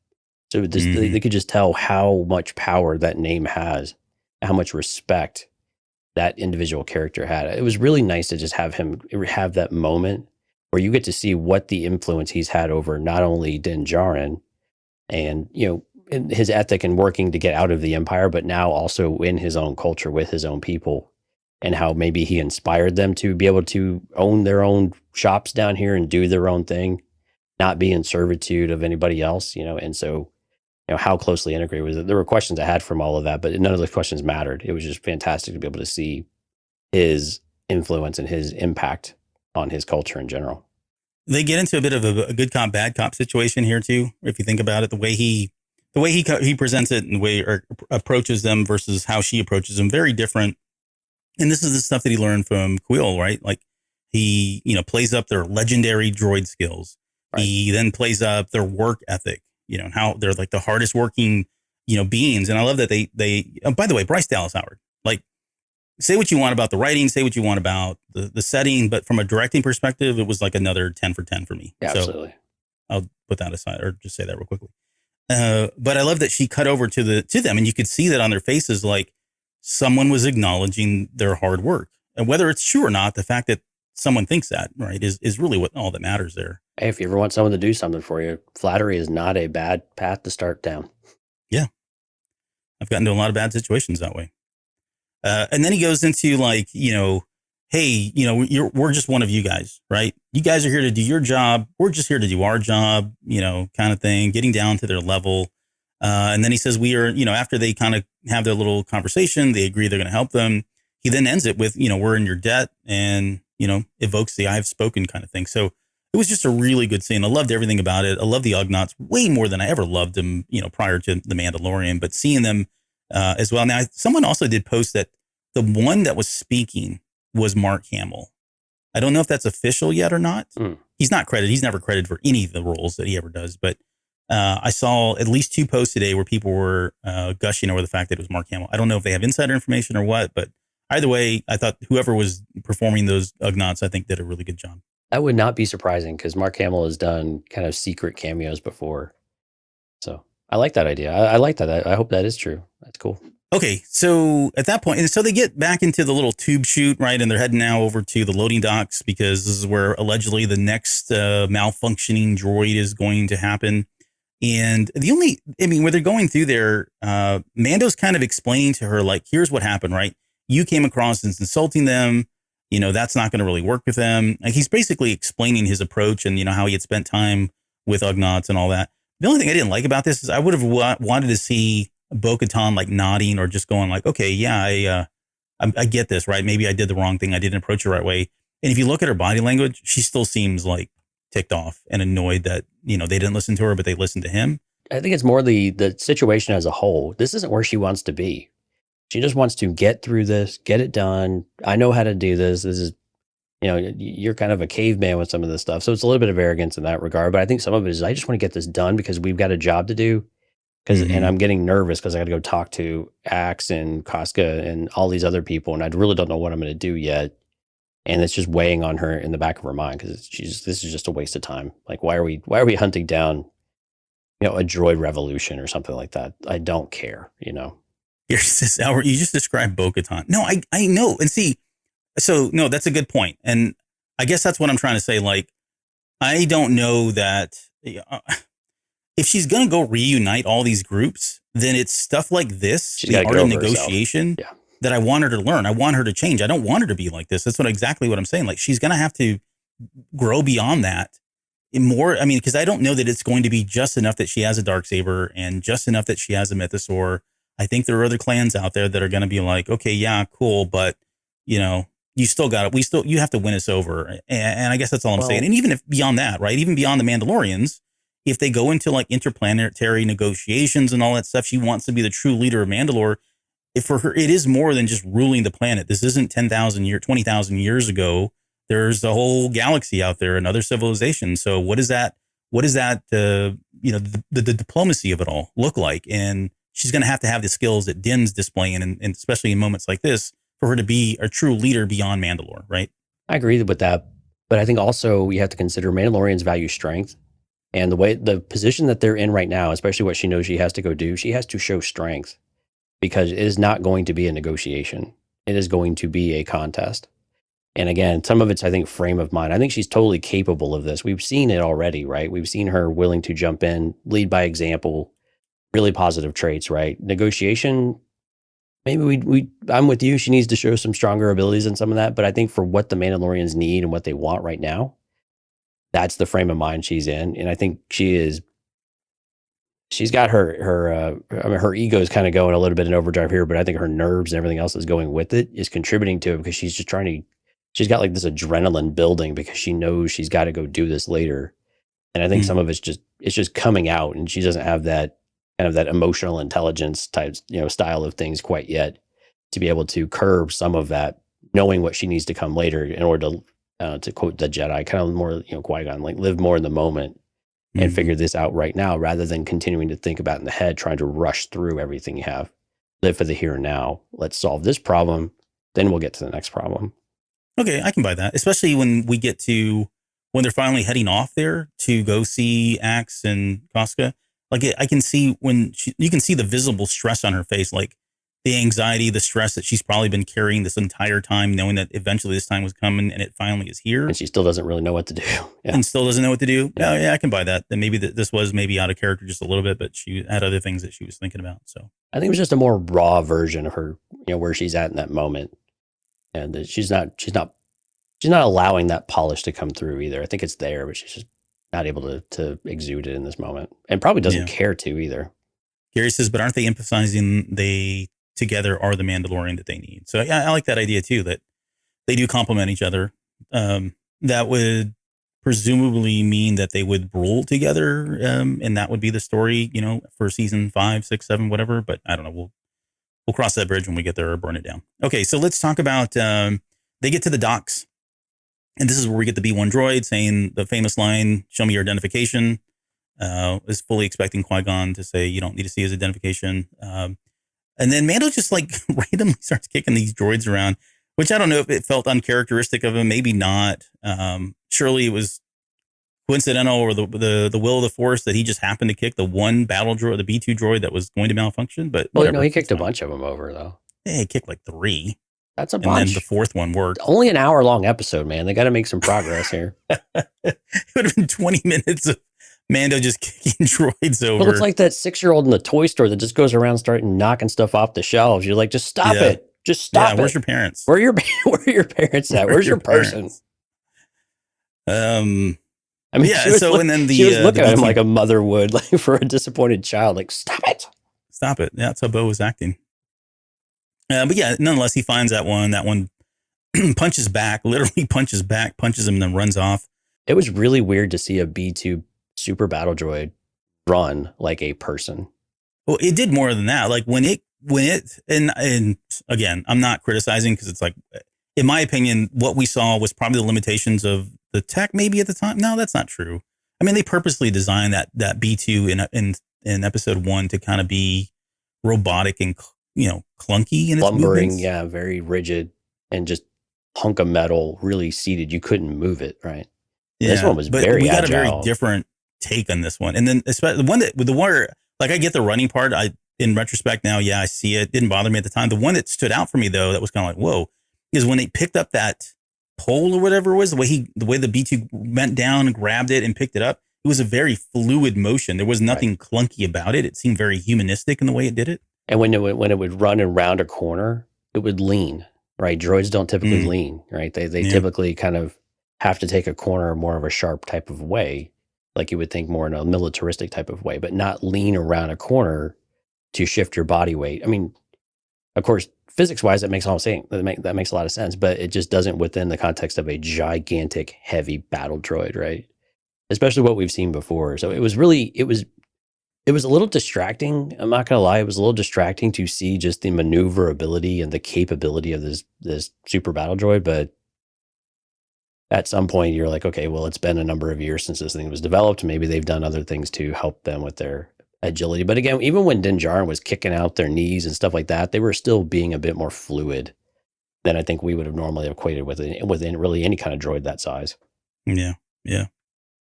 So they could just tell how much power that name has, how much respect that individual character had. It was really nice to just have him have that moment where you get to see what the influence he's had over not only Din Djarin and, in his ethic and working to get out of the Empire, but now also in his own culture with his own people, and how maybe he inspired them to be able to own their own shops down here and do their own thing, not be in servitude of anybody else, and so, how closely integrated was it? There were questions I had from all of that, but none of those questions mattered. It was just fantastic to be able to see his influence and his impact on his culture in general. They get into a bit of a good cop, bad cop situation here too. If you think about it, the way he presents it and the way or approaches them versus how she approaches them, very different. And this is the stuff that he learned from Kuiil, right? Like he, plays up their legendary droid skills. Right. He then plays up their work ethic, and how they're like the hardest working, beings. And I love that they by the way, Bryce Dallas Howard, like, say what you want about the writing, say what you want about the setting, but from a directing perspective, it was like another 10 for 10 for me. Yeah, so absolutely. I'll put that aside, or just say that real quickly. But I love that she cut over to them, and you could see that on their faces, like someone was acknowledging their hard work. And whether it's true or not, the fact that someone thinks that, right, is really what all that matters there. Hey, if you ever want someone to do something for you, flattery is not a bad path to start down. Yeah. I've gotten into a lot of bad situations that way. And then he goes into like, hey, we're just one of you guys, right? You guys are here to do your job. We're just here to do our job, kind of thing, getting down to their level. And then he says we are, after they kind of have their little conversation, they agree they're going to help them. He then ends it with, we're in your debt, and, evokes the I've spoken kind of thing. So it was just a really good scene. I loved everything about it. I love the Ugnaughts way more than I ever loved them, prior to The Mandalorian, but seeing them as well. Now, someone also did post that the one that was speaking was Mark Hamill. I don't know if that's official yet or not. He's not credited. He's never credited for any of the roles that he ever does. But I saw at least 2 posts today where people were gushing over the fact that it was Mark Hamill. I don't know if they have insider information or what, but either way, I thought whoever was performing those Ugnaughts, I think, did a really good job. That would not be surprising because Mark Hamill has done kind of secret cameos before. So I like that idea. I like that. I hope that is true. That's cool. Okay, so at that point, and so they get back into the little tube chute, right? And they're heading now over to the loading docks because this is where allegedly the next malfunctioning droid is going to happen. And when they're going through there, Mando's kind of explaining to her, like, here's what happened, right? You came across as insulting them. That's not going to really work with them. Like, he's basically explaining his approach and, how he had spent time with Ugnaughts and all that. The only thing I didn't like about this is I would have wanted to see Bo-Katan like nodding or just going like, okay, yeah, I get this, right? Maybe I did the wrong thing. I didn't approach it the right way. And if you look at her body language, she still seems like ticked off and annoyed that, they didn't listen to her, but they listened to him. I think it's more the situation as a whole. This isn't where she wants to be. She just wants to get through this, get it done. I know how to do this. This is, you're kind of a caveman with some of this stuff. So it's a little bit of arrogance in that regard. But I think some of it is, I just want to get this done because we've got a job to do. And I'm getting nervous because I got to go talk to Axe and Casca and all these other people. And I really don't know what I'm going to do yet. And it's just weighing on her in the back of her mind because this is just a waste of time. Like, why are we hunting down, a droid revolution or something like that? I don't care, Here's this, Albert, you just described Bo-Katan. No, I know. And see, so no, that's a good point. And I guess that's what I'm trying to say. Like, I don't know that if she's going to go reunite all these groups, then it's stuff like this, the art of negotiation, that I want her to learn. I want her to change. I don't want her to be like this. That's exactly what I'm saying. Like, she's going to have to grow beyond that more. I mean, because I don't know that it's going to be just enough that she has a dark saber and just enough that she has a mythosaur. I think there are other clans out there that are going to be like, okay, yeah, cool. But, you still got it. You have to win us over. And I guess that's all I'm saying. And even if beyond that, right, even beyond the Mandalorians, if they go into like interplanetary negotiations and all that stuff, she wants to be the true leader of Mandalore. If for her, it is more than just ruling the planet. This isn't 20,000 years ago. There's a whole galaxy out there, another civilization. So what is that? The diplomacy of it all look like? And she's going to have the skills that Din's displaying, and especially in moments like this, for her to be a true leader beyond Mandalore, right? I agree with that. But I think also we have to consider Mandalorians value strength. And the position that they're in right now, especially what she knows she has to go do, she has to show strength because it is not going to be a negotiation. It is going to be a contest. And again, some of it's, I think, frame of mind. I think she's totally capable of this. We've seen it already, right? We've seen her willing to jump in, lead by example, really positive traits, right? Negotiation, maybe I'm with you. She needs to show some stronger abilities in some of that. But I think for what the Mandalorians need and what they want right now, that's the frame of mind she's in. And I think she's got her ego is kind of going a little bit in overdrive here, but I think her nerves and everything else is going with it is contributing to it because she's just she's got like this adrenaline building because she knows she's got to go do this later. And I think some of it's just coming out, and she doesn't have that kind of that emotional intelligence type, style of things quite yet to be able to curb some of that, knowing what she needs to come later in order to quote the Jedi, kind of more, Qui-Gon, like live more in the moment and figure this out right now rather than continuing to think about it in the head, trying to rush through everything you have. Live for the here and now. Let's solve this problem. Then we'll get to the next problem. Okay, I can buy that, especially when they're finally heading off there to go see Axe and Casca. Like, I can see you can see the visible stress on her face, like the anxiety, the stress that she's probably been carrying this entire time, knowing that eventually this time was coming and it finally is here. And she still doesn't really know what to do. Yeah. And still doesn't know what to do. Yeah, I can buy that. Then maybe this was maybe out of character just a little bit, but she had other things that she was thinking about. So I think it was just a more raw version of her, where she's at in that moment. And she's not allowing that polish to come through either. I think it's there, but she's just not able to exude it in this moment, and probably doesn't care to either. Gary says, but aren't they emphasizing they together are the Mandalorian that they need? So I like that idea too, that they do complement each other. That would presumably mean that they would rule together. And that would be the story, for season 5, 6, 7, whatever. But I don't know. We'll cross that bridge when we get there or burn it down. Okay. So let's talk about, they get to the docks, and this is where we get the B1 droid saying the famous line, "Show me your identification." Is fully expecting Qui-Gon to say, "You don't need to see his identification." And then Mando just like randomly starts kicking these droids around, which I don't know if it felt uncharacteristic of him. Maybe not. Surely it was coincidental or the will of the force that he just happened to kick the one battle droid, the B2 droid that was going to malfunction. But well, whatever, no, he kicked a bunch of them over though. Yeah, he kicked like 3. That's a and bunch. then the 4th one worked. Only an hour-long episode, man. They got to make some progress here. It would have been 20 minutes of Mando just kicking droids over. Well, it's like that 6-year-old in the toy store that just goes around starting knocking stuff off the shelves. You're like, just stop it. Just stop it. Where's your parents? Where are your parents at? Where's your person? I mean, she was looking at him like a mother would, like for a disappointed child. Like, stop it. Stop it. Yeah, that's how Bo was acting. But yeah, nonetheless, he finds that one. That one punches back, literally punches back, punches him, and then runs off. It was really weird to see a B2 super battle droid run like a person. Well, it did more than that. Like when it, and again, I'm not criticizing because it's like, in my opinion, what we saw was probably the limitations of the tech maybe at the time. No, that's not true. I mean, they purposely designed that B2 in episode 1 to kind of be robotic and, clunky in its lumbering. movements. Yeah. Very rigid and just hunk of metal, really seated. You couldn't move it. Right. Yeah, this one was very we got agile. a very different take on this one. And then especially the one like I get the running part. In retrospect now, yeah, I see it. Didn't bother me at the time. The one that stood out for me though, that was kind of like, whoa, is when they picked up that pole or whatever it was, the way the B2 went down and grabbed it and picked it up. It was a very fluid motion. There was nothing clunky about it. It seemed very humanistic in the way it did it. And when it would run around a corner, it would lean, right? Droids don't typically lean, right? They typically kind of have to take a corner more of a sharp type of way, like you would think more in a militaristic type of way, but not lean around a corner to shift your body weight. I mean, of course, physics-wise, that makes that makes a lot of sense, but it just doesn't within the context of a gigantic, heavy battle droid, right? Especially what we've seen before. So it was a little distracting. I'm not gonna lie, it was a little distracting to see just the maneuverability and the capability of this super battle droid. But at some point, you're like, okay, well, it's been a number of years since this thing was developed. Maybe they've done other things to help them with their agility. But again, even when Din Djarin was kicking out their knees and stuff like that, they were still being a bit more fluid than I think we would have normally equated within really any kind of droid that size. Yeah.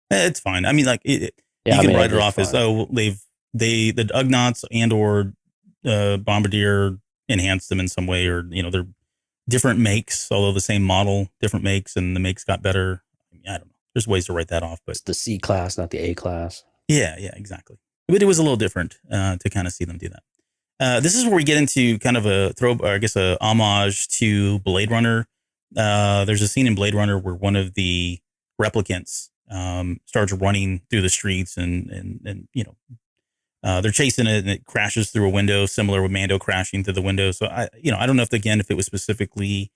It's fine. I mean, like you can write it off as the Ugnaughts and or Bombardier enhanced them in some way, or they're different makes, although the same model, different makes, and the makes got better. I don't know. There's ways to write that off, but it's the C class, not the A class. Yeah, exactly. But it was a little different to kind of see them do that. This is where we get into kind of a homage to Blade Runner. There's a scene in Blade Runner where one of the replicants starts running through the streets and they're chasing it and it crashes through a window, similar with Mando crashing through the window. So I don't know if it was specifically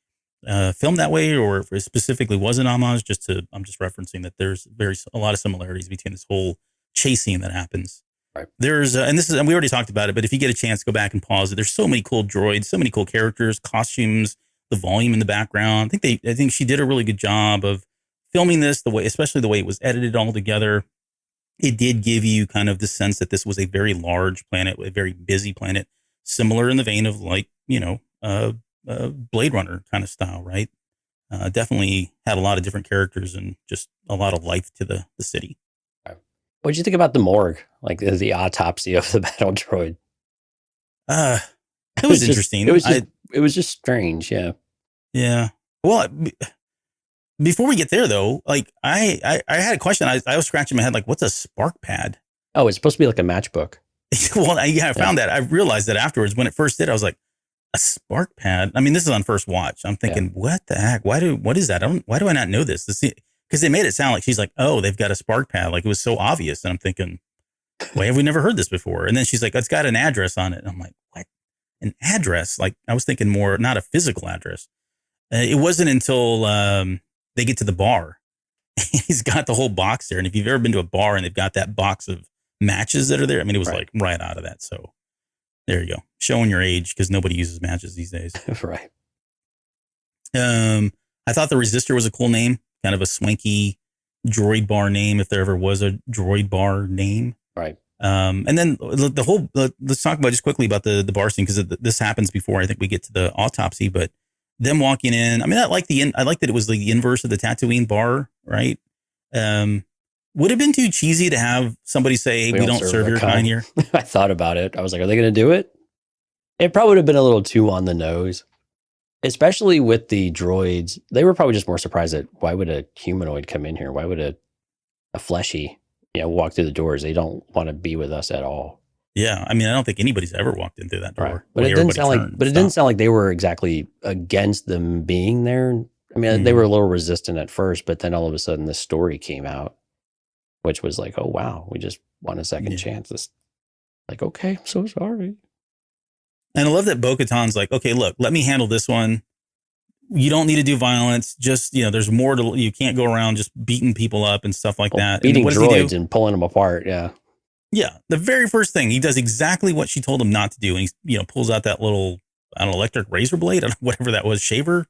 filmed that way or if it specifically was an homage. I'm just referencing that there's a lot of similarities between this whole chasing that happens. Right. There's and we already talked about it, but if you get a chance, go back and pause it. There's so many cool droids, so many cool characters, costumes, the volume in the background. I think she did a really good job of filming this especially the way it was edited all together. It did give you kind of the sense that this was a very large planet, a very busy planet, similar in the vein of like, Blade Runner kind of style, right? Definitely had a lot of different characters and just a lot of life to the city. What did you think about the morgue, like the autopsy of the battle droid? It was interesting. It was just strange. Yeah. Yeah. Well, before we get there though, like I had a question. I was scratching my head, like, what's a spark pad? Oh, it's supposed to be like a matchbook. Well, I found that. I realized that afterwards when it first did, I was like, a spark pad. I mean, this is on first watch. I'm thinking, what the heck? What is that? Why do I not know this? Because they made it sound like she's like, oh, they've got a spark pad. Like it was so obvious. And I'm thinking, why have we never heard this before? And then she's like, it's got an address on it. And I'm like, what? An address? Like I was thinking more, not a physical address. It wasn't until they get to the bar. He's got the whole box there. And if you've ever been to a bar and they've got that box of matches that are there, I mean, it was like right out of that. So there you go. Showing your age because nobody uses matches these days. Right. I thought the Resistor was a cool name. Kind of a swanky droid bar name, if there ever was a droid bar name. Right. And then let's talk about just quickly about the bar scene, because this happens before I think we get to the autopsy, but them walking in, I mean, I like that it was like the inverse of the Tatooine bar, right? would have been too cheesy to have somebody say, hey, we don't serve your kind here. I thought about it. I was like, are they going to do it? It probably would have been a little too on the nose, especially with the droids. They were probably just more surprised that why would a humanoid come in here? Why would a fleshy, walk through the doors? They don't want to be with us at all. Yeah, I mean, I don't think anybody's ever walked in through that door. Right. But it didn't sound like they were exactly against them being there. I mean, they were a little resistant at first, but then all of a sudden the story came out, which was like, oh wow, we just won a second chance. It's like, okay, I'm so sorry. And I love that Bo-Katan's like, okay, look, let me handle this one. You don't need to do violence. Just, there's more to, you can't go around just beating people up and stuff like that. Beating droids and pulling them apart. Yeah. Yeah. The very first thing, he does exactly what she told him not to do. And he, pulls out that little, electric razor blade, whatever that was, shaver,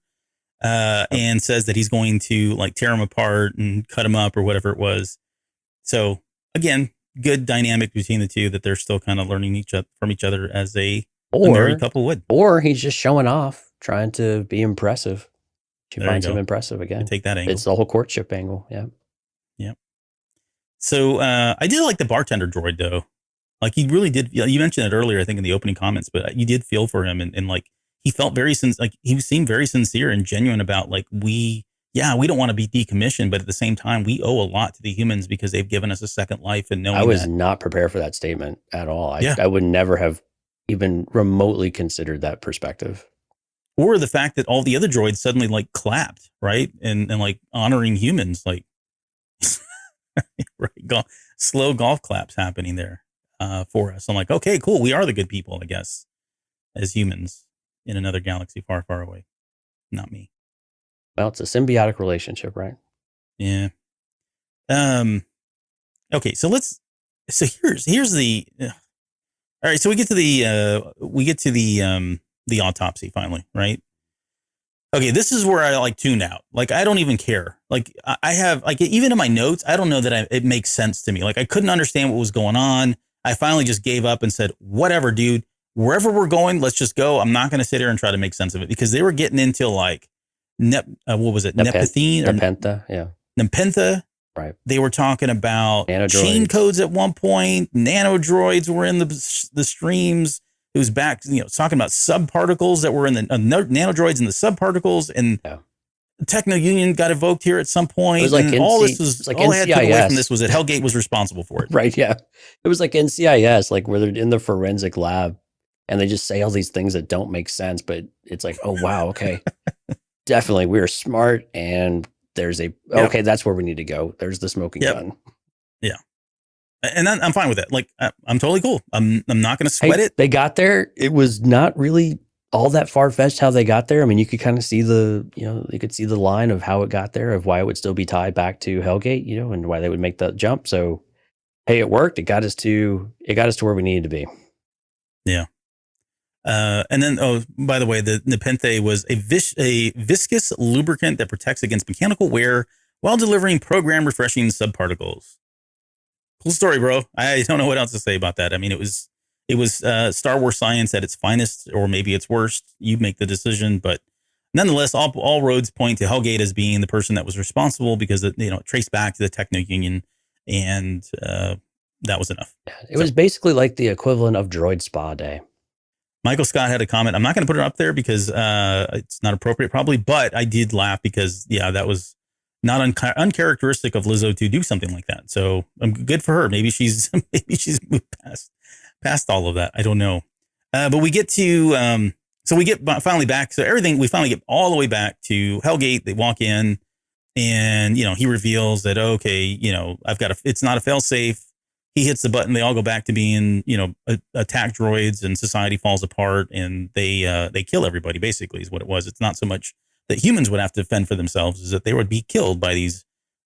and says that he's going to like tear him apart and cut him up or whatever it was. So again, good dynamic between the two, that they're still kind of learning from each other as a married couple would. Or he's just showing off, trying to be impressive. She finds him impressive again. Take that angle. It's the whole courtship angle. Yeah. Yeah. So I did like the bartender droid though. Like he really did. You mentioned it earlier, I think in the opening comments, but you did feel for him and like he felt he seemed very sincere and genuine about like we don't want to be decommissioned, but at the same time we owe a lot to the humans because they've given us a second life. And knowing I was not prepared for that statement at all. I would never have even remotely considered that perspective. Or the fact that all the other droids suddenly like clapped, right? And like honoring humans, like right, slow golf claps happening there for us. I'm like, okay, cool. We are the good people, I guess, as humans in another galaxy far, far away. Not me. Well, it's a symbiotic relationship, right? Yeah. Okay, so here's the all right, so we get to the autopsy finally, right? Okay, this is where I like tune out. Like I don't even care. Like I have like even in my notes, I don't know that it makes sense to me. Like I couldn't understand what was going on. I finally just gave up and said, "Whatever, dude. Wherever we're going, let's just go. I'm not going to sit here and try to make sense of it," because they were getting into like what was it? Nepenthe or Nepenthe, yeah. Nepenthe. Right. They were talking about Nanodroids. chain codes at one point. Nanodroids were in the streams. It was back, talking about subparticles that were in the nanodroids and the subparticles, and Techno Union got evoked here at some point. It was like all this was like all I had to take away from this was that Hellgate was responsible for it. Right. Yeah. It was like NCIS, like where they're in the forensic lab and they just say all these things that don't make sense, but it's like, oh wow, okay, definitely we are smart, and there's okay, that's where we need to go. There's the smoking gun. Yeah. And I'm fine with that. Like, I'm totally cool. I'm not going to sweat it. They got there. It was not really all that far-fetched how they got there. I mean, you could kind of see you could see the line of how it got there, of why it would still be tied back to Hellgate, and why they would make that jump. So, hey, it worked. It got us to where we needed to be. Yeah. And then, by the way, the Nepenthe was a viscous lubricant that protects against mechanical wear while delivering program refreshing subparticles. Cool story, bro. I don't know what else to say about that. I mean, it was Star Wars science at its finest, or maybe its worst. You make the decision, but nonetheless, all roads point to Hellgate as being the person that was responsible, because it traced back to the Techno Union, and that was enough. It was basically like the equivalent of Droid Spa Day. Michael Scott had a comment. I'm not going to put it up there because it's not appropriate, probably, but I did laugh because that was not uncharacteristic of Lizzo to do something like that. So I'm good for her. Maybe she's moved past all of that. I don't know. But we get to so we get finally back. So we finally get all the way back to Hellgate. They walk in, and he reveals that it's not a failsafe. He hits the button. They all go back to being attack droids, and society falls apart, and they kill everybody. Basically, is what it was. It's not so much that humans would have to fend for themselves, is that they would be killed by the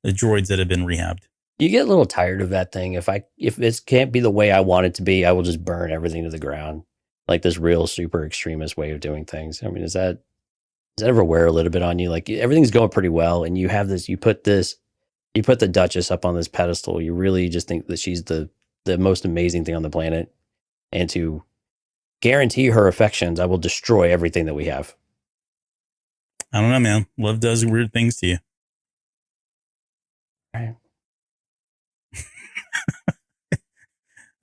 droids that have been rehabbed. You get a little tired of that thing. If this can't be the way I want it to be, I will just burn everything to the ground. Like this real super extremist way of doing things. I mean, does that ever wear a little bit on you? Like everything's going pretty well, and you have this. You put the Dutchess up on this pedestal. You really just think that she's the most amazing thing on the planet, and to guarantee her affections, I will destroy everything that we have. I don't know, man. Love does weird things to you. Right.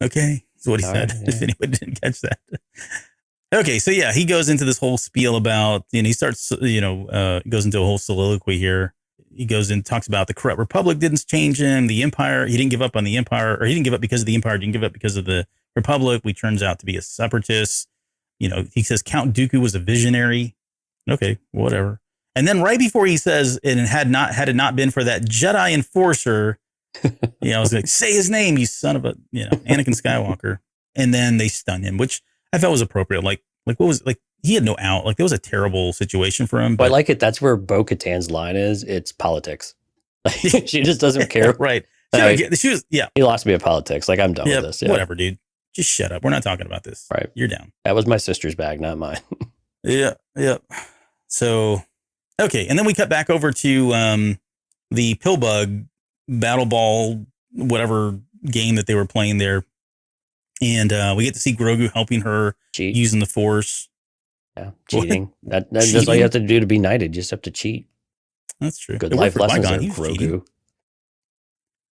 Okay. That's what he All said. right, If anybody didn't catch that. Okay. So yeah, he goes into this whole spiel about, he starts, goes into a whole soliloquy here. He goes and talks about the corrupt republic didn't change him. The empire, he didn't give up on the empire, or he didn't give up because of the empire, didn't give up because of the republic. We turns out to be a separatist. He says Count Dooku was a visionary. Okay, whatever. And then right before he says, and had it not been for that Jedi enforcer, I was like, say his name, you son of a, Anakin Skywalker. And then they stun him, which I felt was appropriate. Like what was, like, he had no out. Like, it was a terrible situation for him. But I like it. That's where Bo-Katan's line is. It's politics. She just doesn't care. Right. She was. He lost me at politics. Like, I'm done with this. Yeah. Whatever, dude. Just shut up. We're not talking about this. Right. You're down. That was my sister's bag, not mine. Yeah. So, okay. And then we cut back over to the Pillbug Battle Ball, whatever game that they were playing there. And we get to see Grogu helping her using the Force. Yeah, cheating. That's all you have to do to be knighted. You just have to cheat. That's true. Good life lessons there, Grogu.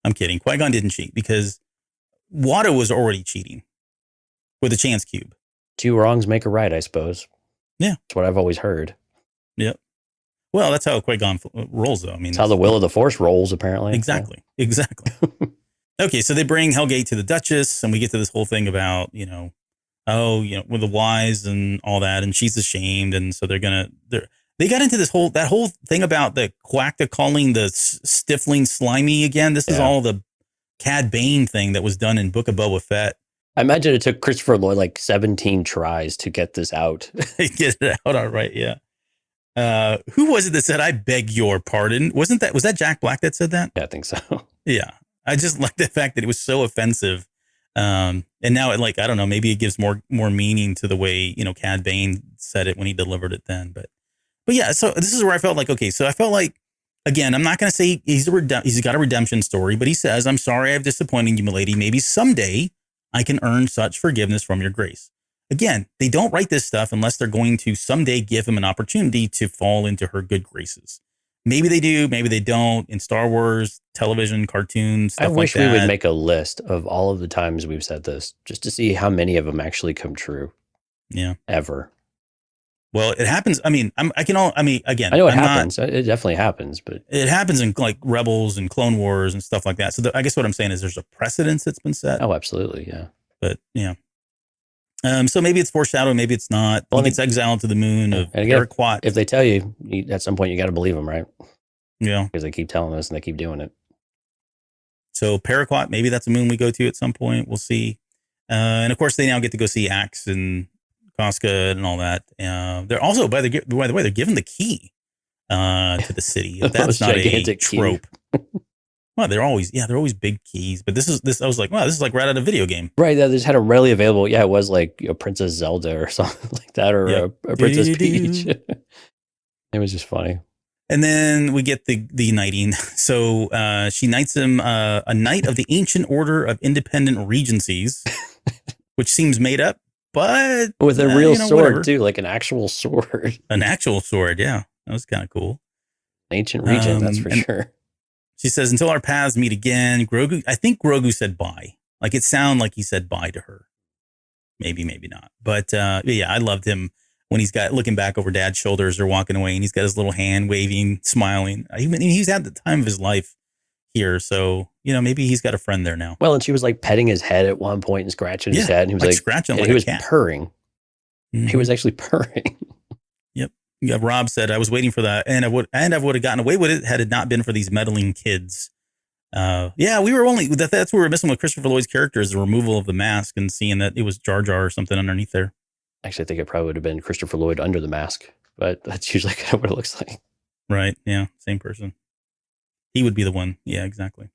I'm kidding. Qui-Gon didn't cheat because Watto was already cheating with a chance cube. 2 wrongs make a right, I suppose. Yeah. That's what I've always heard. Yep. Well, that's how Qui-Gon rolls, though. I mean, that's how the will of the Force rolls, apparently. Exactly. Okay, so they bring Hellgate to the Dutchess, and we get to this whole thing about, with the wise and all that, and she's ashamed, and so they got into that whole thing about the Quacta calling the stifling slimy again. This is all the Cad Bane thing that was done in Book of Boba Fett. I imagine it took Christopher Lloyd like 17 tries to get this out. Get it out, all right, yeah. Who was it that said, "I beg your pardon"? Was that Jack Black that said that? Yeah, I think so. Yeah. I just like the fact that it was so offensive. And now I don't know, maybe it gives more meaning to the way, Cad Bane said it when he delivered it then. But yeah, so this is where I felt like, okay, so I felt like, again, I'm not going to say he's got a redemption story, but he says, "I'm sorry I've disappointed you, milady. Maybe someday I can earn such forgiveness from your grace." Again, they don't write this stuff unless they're going to someday give him an opportunity to fall into her good graces. Maybe they do, maybe they don't. In Star Wars, television, cartoons, stuff like that. I wish we would make a list of all of the times we've said this, just to see how many of them actually come true. Yeah. Ever. Well, it happens. I mean, again, I know it happens. It definitely happens, but it happens in like Rebels and Clone Wars and stuff like that. So I guess what I'm saying is there's a precedence that's been set. Oh, absolutely. Yeah. But yeah. So maybe it's foreshadowing, maybe it's not. Well, it's exiled to the moon of Paraquat. If they tell you at some point, you got to believe them, right? Yeah. Because they keep telling us and they keep doing it. So Paraquat, maybe that's a moon we go to at some point. We'll see. And of course, they now get to go see Axe and Casca and all that. They're also, by the way, they're given the key to the city. That's not a trope. Well, they're always big keys, but this I was like, wow, this is like right out of a video game. Right. They just had a readily available. Yeah, it was like a Princess Zelda or something like that, or a Princess Peach. It was just funny. And then we get the knighting. So she knights him a knight of the Ancient Order of Independent Regencies, which seems made up, but with a real sword too, like an actual sword. An actual sword, yeah. That was kind of cool. Ancient Regent, that's for sure. She says, "Until our paths meet again." I think Grogu said bye. Like, it sounded like he said bye to her. Maybe not. But yeah, I loved him when he's looking back over Dad's shoulders or walking away, and he's got his little hand waving, smiling. He's had the time of his life here. So, maybe he's got a friend there now. Well, and she was like petting his head at one point and scratching his head. And he was like scratching, and he was purring. Mm-hmm. He was actually purring. Yep. Yeah, Rob said, "I was waiting for that, and I would have gotten away with it had it not been for these meddling kids." Yeah, we were that's what we were missing with Christopher Lloyd's character, is the removal of the mask and seeing that it was Jar Jar or something underneath there. Actually, I think it probably would have been Christopher Lloyd under the mask, but that's usually kind of what it looks like. Right. Yeah. Same person. He would be the one. Yeah, exactly.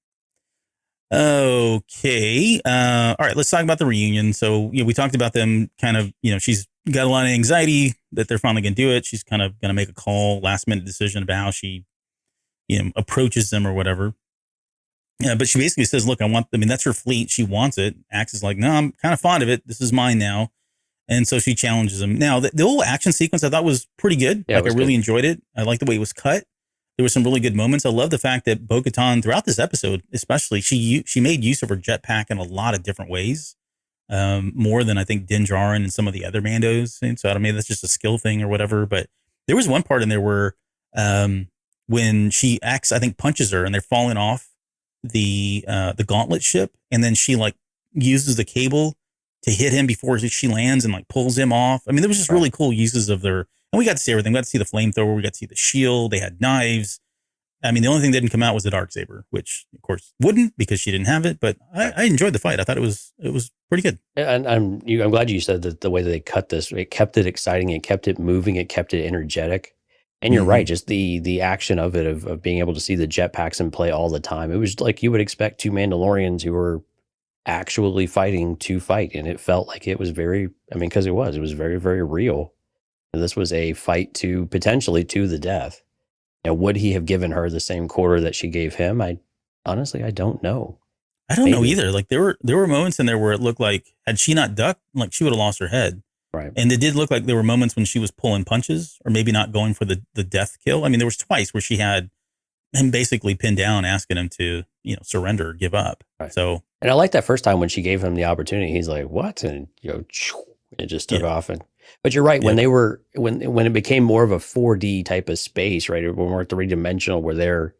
Okay. All right. Let's talk about the reunion. So, we talked about them kind of, she's got a lot of anxiety that they're finally going to do it. She's kind of going to make a last minute decision about how she, approaches them or whatever. Yeah. But she basically says, "Look, that's her fleet. She wants it." Axe is like, "No, I'm kind of fond of it. This is mine now." And so she challenges him. Now, the whole action sequence I thought was pretty good. Yeah, I really enjoyed it. I liked the way it was cut. There were some really good moments. I love the fact that Bo-Katan, throughout this episode, especially, she made use of her jetpack in a lot of different ways. more than I think Din Djarin and some of the other Mandos. And so I don't know, maybe that's just a skill thing or whatever. But there was one part in there where when she acts, I think punches her and they're falling off the gauntlet ship, and then she like uses the cable to hit him before she lands and like pulls him off. I mean, there was just really cool uses of their, and we got to see everything. We got to see the flamethrower, we got to see the shield. They had knives. I mean, the only thing that didn't come out was the dark saber, which of course wouldn't because she didn't have it. But I enjoyed the fight. I thought it was pretty good. And I'm glad you said that the way that they cut this, it kept it exciting, it kept it moving, it kept it energetic. And you're right, just the action of it, of being able to see the jetpacks in play all the time. It was like you would expect two Mandalorians who were actually fighting to fight, and it felt like it was very, I mean, because it was very, very real. And this was a fight to potentially to the death. Now, would he have given her the same quarter that she gave him? I honestly don't know. I don't know either. Like there were moments in there where it looked like had she not ducked, like she would have lost her head. Right. And it did look like there were moments when she was pulling punches or maybe not going for the death kill. I mean, there was twice where she had him basically pinned down, asking him to, surrender or give up. Right. So, and I like that first time when she gave him the opportunity, he's like, what? And, it just took off. But you're right. When they were, when it became more of a 4D type of space, right? When we're 3-dimensional, where they're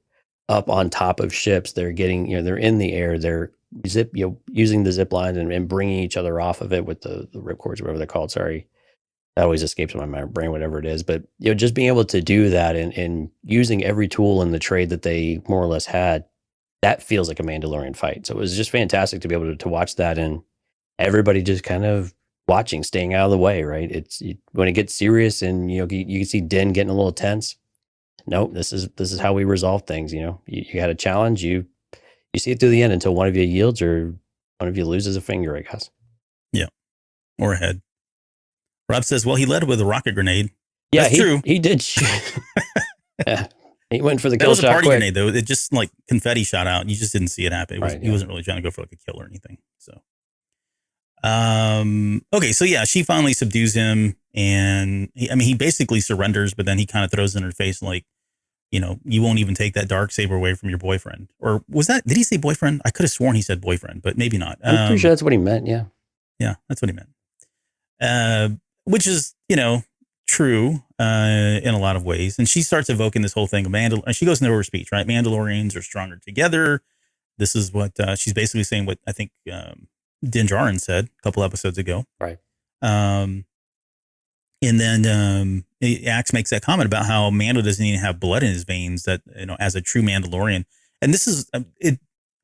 up on top of ships, they're getting, they're in the air, they're using the zip lines and bringing each other off of it with the ripcords, whatever they're called. Sorry, that always escapes my brain, whatever it is. But just being able to do that and using every tool in the trade that they more or less had, that feels like a Mandalorian fight. So it was just fantastic to be able to watch that, and everybody just kind of watching, staying out of the way. Right? It's when it gets serious, and you can see Din getting a little tense. Nope, this is how we resolve things. You had a challenge, you see it through the end until one of you yields or one of you loses a finger, I guess. Yeah. Or a head. Rob says, well, he led with a rocket grenade. Yeah, that's true. He did. Yeah. He went for the kill shot. That was a party quick. grenade, though. It just like confetti shot out. You just didn't see it happen. He wasn't really trying to go for like a kill or anything. So, okay. So yeah, she finally subdues him, and he basically surrenders, but then he kind of throws in her face like, you won't even take that dark saber away from your boyfriend. Or did he say boyfriend? I could have sworn he said boyfriend, but maybe not. I'm pretty sure that's what he meant. Yeah. Yeah, that's what he meant. Which is, true in a lot of ways. And she starts evoking this whole thing of she goes into her speech, right? Mandalorians are stronger together. This is what she's basically saying, what I think Din Djarin said a couple episodes ago. Right. And then Axe makes that comment about how Mando doesn't even have blood in his veins, that, as a true Mandalorian. And this is,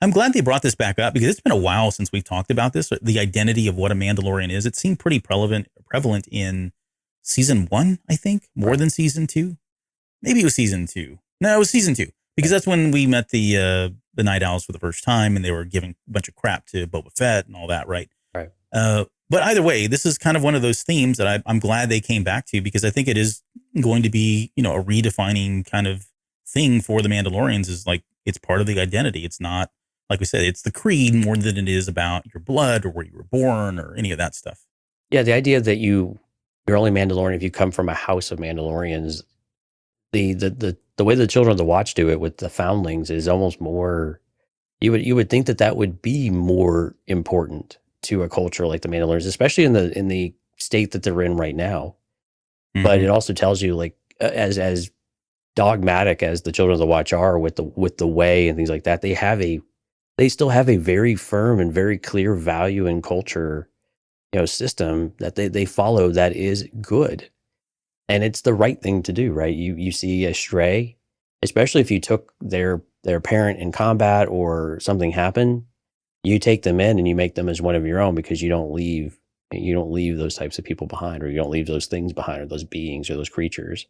I'm glad they brought this back up because it's been a while since we've talked about this, the identity of what a Mandalorian is. It seemed pretty prevalent in season 1, I think, more than season 2. Maybe it was season 2. No, it was season 2 because that's when we met the Night Owls for the first time, and they were giving a bunch of crap to Boba Fett and all that, right? Right. But either way, this is kind of one of those themes that I'm glad they came back to, because I think it is going to be, a redefining kind of thing for the Mandalorians. Is like, it's part of the identity. It's not, like we said, it's the creed more than it is about your blood or where you were born or any of that stuff. Yeah, the idea that you're only Mandalorian if you come from a house of Mandalorians. The way the Children of the Watch do it with the foundlings is almost more. You would think that would be more important to a culture like the Mandalorians, especially in the state that they're in right now. Mm-hmm. But it also tells you, like, as dogmatic as the Children of the Watch are with the way and things like that, they still have a very firm and very clear value and culture, system that they follow that is good, and it's the right thing to do. Right? You see a stray, especially if you took their parent in combat or something happened. You take them in and you make them as one of your own, because you don't leave those types of people behind, or you don't leave those things behind, or those beings or those creatures,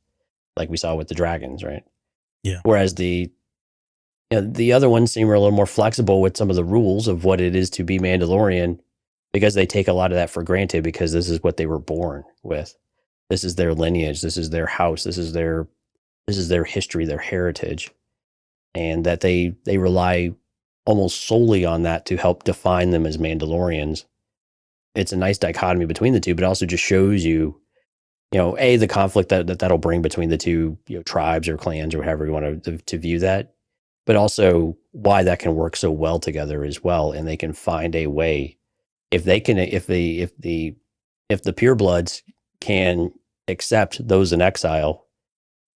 like we saw with the dragons, right? Yeah. Whereas the other ones seem a little more flexible with some of the rules of what it is to be Mandalorian, because they take a lot of that for granted, because this is what they were born with. This is their lineage. This is their house. This is their history, their heritage, and that they rely almost solely on that to help define them as Mandalorians. It's a nice dichotomy between the two, but also just shows you, the conflict that'll bring between the two, tribes or clans or however you want to view that, but also why that can work so well together as well. And they can find a way if they can, if the purebloods can accept those in exile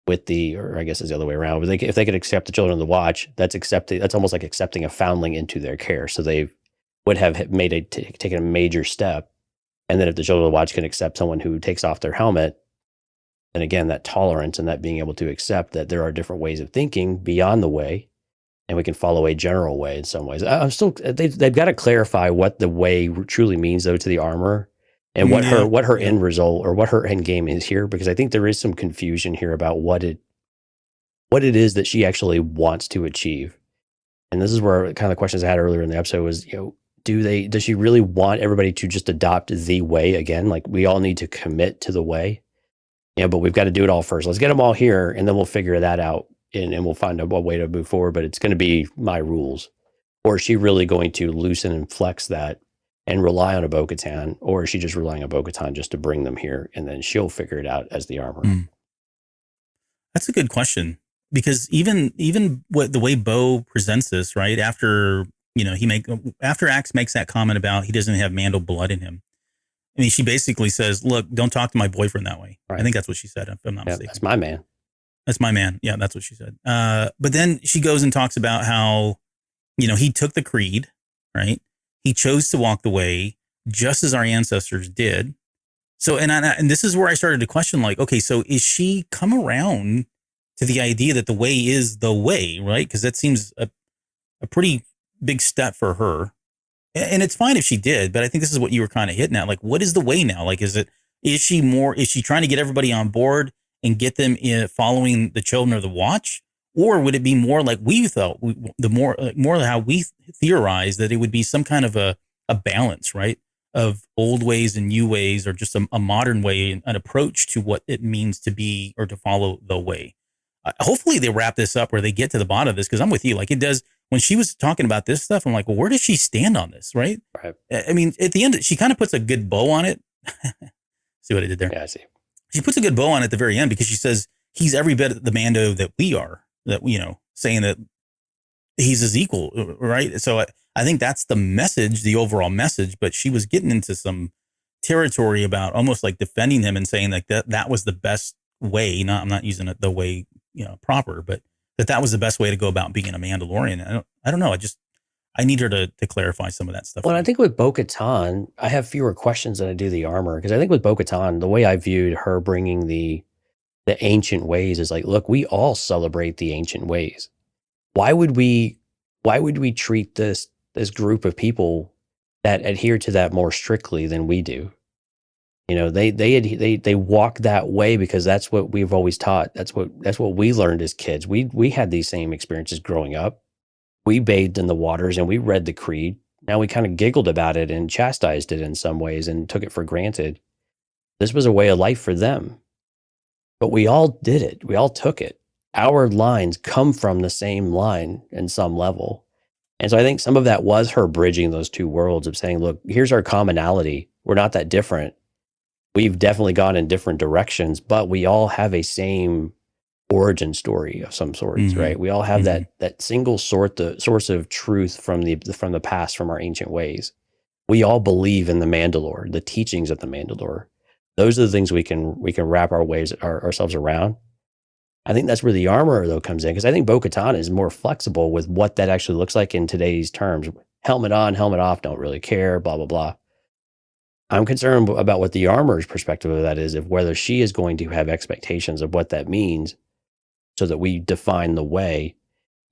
with or I guess it's the other way around, but if they could accept the children of the watch, that's almost like accepting a foundling into their care. So they would have taken a major step. And then if the children of the watch can accept someone who takes off their helmet, and again, that tolerance and that being able to accept that there are different ways of thinking beyond the way, and we can follow a general way in some ways. They've got to clarify what the way truly means, though, to the armor, and what her end result or what her end game is here, because I think there is some confusion here about what it is that she actually wants to achieve. And this is where kind of the questions I had earlier in the episode was, does she really want everybody to just adopt the way again? Like, we all need to commit to the way, but we've got to do it all first. Let's get them all here, and then we'll figure that out, and we'll find a way to move forward. But it's going to be my rules. Or is she really going to loosen and flex that and rely on a Bo-Katan, or is she just relying on Bo-Katan just to bring them here, and then she'll figure it out as the armor? That's a good question, because even what the way Bo presents this, right after after Axe makes that comment about he doesn't have Mandal blood in him. I mean, she basically says, "Look, don't talk to my boyfriend that way." Right. I think that's what she said, if I'm not mistaken. That's my man. That's my man. Yeah, that's what she said. But then she goes and talks about how, he took the creed, right? He chose to walk the way just as our ancestors did. So, and this is where I started to question, like, okay, so is she come around to the idea that the way is the way, right? Because that seems a pretty big step for her. And it's fine if she did, but I think this is what you were kind of hitting at. Like, what is the way now? Like, is she trying to get everybody on board and get them following the children of the watch? Or would it be more like we thought, more how we theorized that it would be some kind of a balance, right? Of old ways and new ways, or just a modern way, an approach to what it means to be or to follow the way. Hopefully they wrap this up where they get to the bottom of this, because I'm with you. Like, it does. When she was talking about this stuff, I'm like, well, where does she stand on this, right? Right. I mean, at the end, she kind of puts a good bow on it. See what I did there? Yeah, I see. She puts a good bow on it at the very end, because she says he's every bit the Mando that we are, saying that he's his equal, right? So I think that's the message, the overall message, but she was getting into some territory about almost like defending him and saying like that was the best way. I'm not using it the way, proper, but that was the best way to go about being a Mandalorian. I don't know. I need her to clarify some of that stuff. Well, I think with Bo-Katan, I have fewer questions than I do the armor, because I think with Bo-Katan, the way I viewed her bringing the ancient ways is like, look, we all celebrate the ancient ways. Why would we treat this group of people that adhere to that more strictly than we do? They walk that way because that's what we've always taught. That's what we learned as kids. We had these same experiences growing up. We bathed in the waters and we read the creed. Now we kind of giggled about it and chastised it in some ways and took it for granted. This was a way of life for them. But we all did it. We all took it. Our lines come from the same line in some level. And so I think some of that was her bridging those two worlds of saying, look, here's our commonality. We're not that different. We've definitely gone in different directions, but we all have a same origin story of some sorts, right? We all have that single source of truth from the past, from our ancient ways. We all believe in the Mandalore, the teachings of the Mandalore. Those are the things we can wrap ourselves around. I think that's where the armor, though, comes in, because I think Bo-Katan is more flexible with what that actually looks like in today's terms. Helmet on, helmet off, don't really care, blah, blah, blah. I'm concerned about what the armor's perspective of that is, of whether she is going to have expectations of what that means so that we define the way.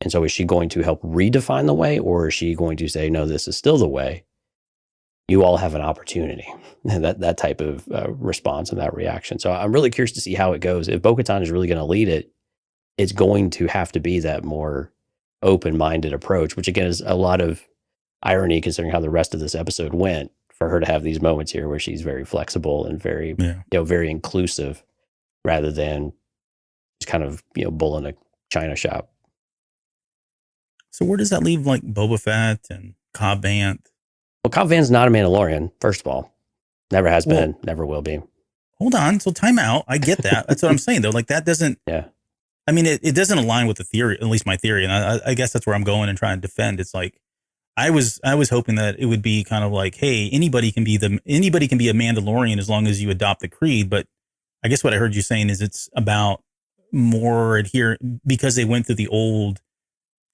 And so is she going to help redefine the way, or is she going to say, no, this is still the way? You all have an opportunity. that type of response and that reaction. So I'm really curious to see how it goes. If Bo-Katan is really going to lead it, it's going to have to be that more open-minded approach, which again is a lot of irony considering how the rest of this episode went, for her to have these moments here where she's very flexible and very, very inclusive, rather than just kind of, bull in a china shop. So where does that leave like Boba Fett and Cobb Vanth? Well, Cobb Vanth's not a Mandalorian, first of all. Never has been, never will be. Hold on. So time out. I get that. That's what I'm saying, though. Like, that doesn't, I mean, it doesn't align with the theory, at least my theory. And I guess that's where I'm going and trying to defend. It's like, I was hoping that it would be kind of like, hey, anybody can be a Mandalorian as long as you adopt the creed. But I guess what I heard you saying is it's about more adhere because they went through the old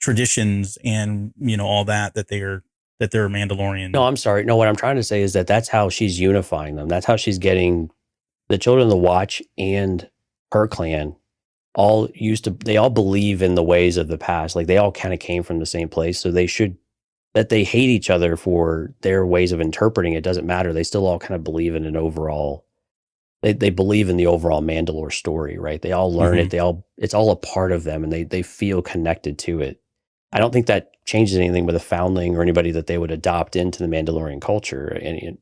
traditions and all that they're Mandalorian. No, I'm sorry. No, what I'm trying to say is that that's how she's unifying them. That's how she's getting the children of the Watch and her clan they all believe in the ways of the past. Like they all kind of came from the same place. So they hate each other for their ways of interpreting it. Doesn't matter. They still all kind of believe in an overall, they believe in the overall Mandalore story, right? They all learn it. It's all a part of them and they feel connected to it. I don't think that changes anything with a foundling or anybody that they would adopt into the Mandalorian culture or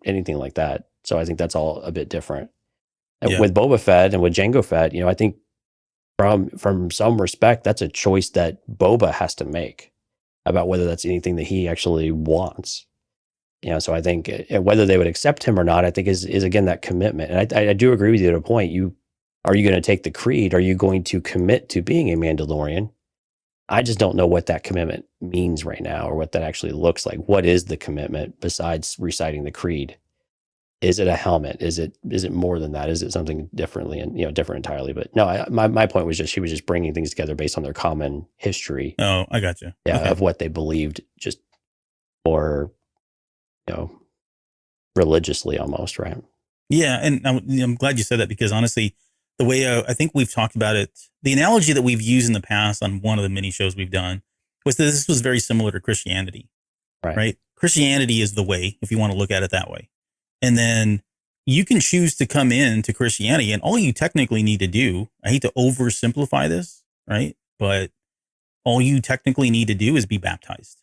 anything like that. So I think that's all a bit different. And with Boba Fett and with Jango Fett, I think from some respect, that's a choice that Boba has to make about whether that's anything that he actually wants. So I think whether they would accept him or not, I think is again that commitment. And I do agree with you at a point. Are you going to take the creed? Are you going to commit to being a Mandalorian? I just don't know what that commitment means right now or what that actually looks like. What is the commitment besides reciting the creed? Is it a helmet? Is it more than that? Is it something differently and different entirely? But no, my point was just she was just bringing things together based on their common history. Oh, I got you. Yeah, okay. Of what they believed, just or religiously almost, right? Yeah, and I'm glad you said that because honestly, the way I think we've talked about it, the analogy that we've used in the past on one of the mini shows we've done was that this was very similar to Christianity, right? Christianity is the way, if you want to look at it that way. And then you can choose to come into Christianity and all you technically need to do, I hate to oversimplify this, right? But all you technically need to do is be baptized,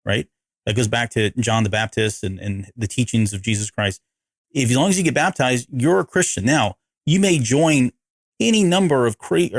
right? That goes back to John the Baptist and the teachings of Jesus Christ. As long as you get baptized, you're a Christian. Now, you may join any number of crazy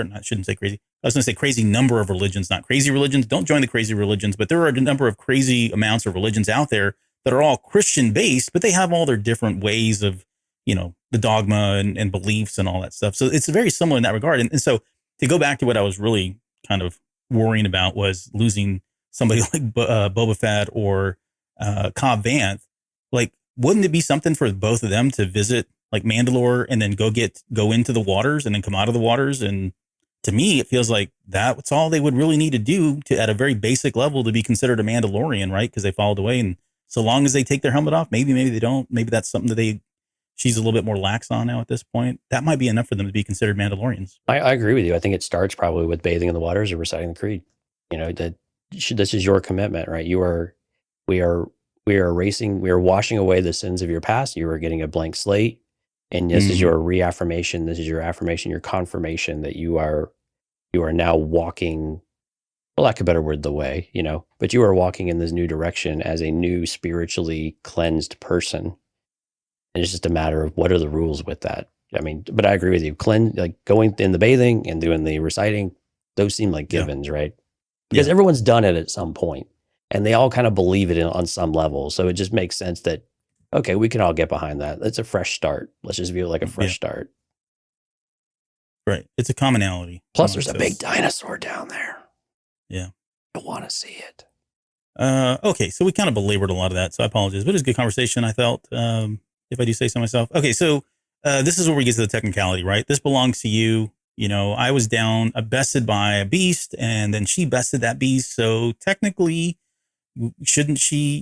number of religions, not crazy religions. Don't join the crazy religions, but there are a number of crazy amounts of religions out there that are all Christian based, but they have all their different ways of, the dogma and beliefs and all that stuff. So it's very similar in that regard. And so to go back to what I was really kind of worrying about was losing somebody like Boba Fett or Cobb Vanth. Like, wouldn't it be something for both of them to visit like Mandalore and then go into the waters and then come out of the waters? And to me, it feels like that's all they would really need to do at a very basic level to be considered a Mandalorian, right? Because they followed away. And so long as they take their helmet off, maybe they don't. Maybe that's something that she's a little bit more lax on now at this point. That might be enough for them to be considered Mandalorians. I agree with you. I think it starts probably with bathing in the waters or reciting the creed. This is your commitment, right? We are washing away the sins of your past. You are getting a blank slate. And this is your reaffirmation. This is your affirmation, your confirmation that you are now walking, for lack of a better word, the way, but you are walking in this new direction as a new spiritually cleansed person. And it's just a matter of what are the rules with that. I mean, but I agree with you. Like going in the bathing and doing the reciting, those seem like givens, right? Because everyone's done it at some point and they all kind of believe it on some level. So it just makes sense that, okay, we can all get behind that. It's a fresh start. Let's just view it like a fresh start. Right. It's a commonality. Plus, there's a big dinosaur down there. Yeah. I want to see it. Okay, so we kind of belabored a lot of that, so I apologize. But it was a good conversation, I felt, if I do say so myself. Okay, so this is where we get to the technicality, right? This belongs to you. I was down, bested by a beast, and then she bested that beast. So technically, shouldn't she,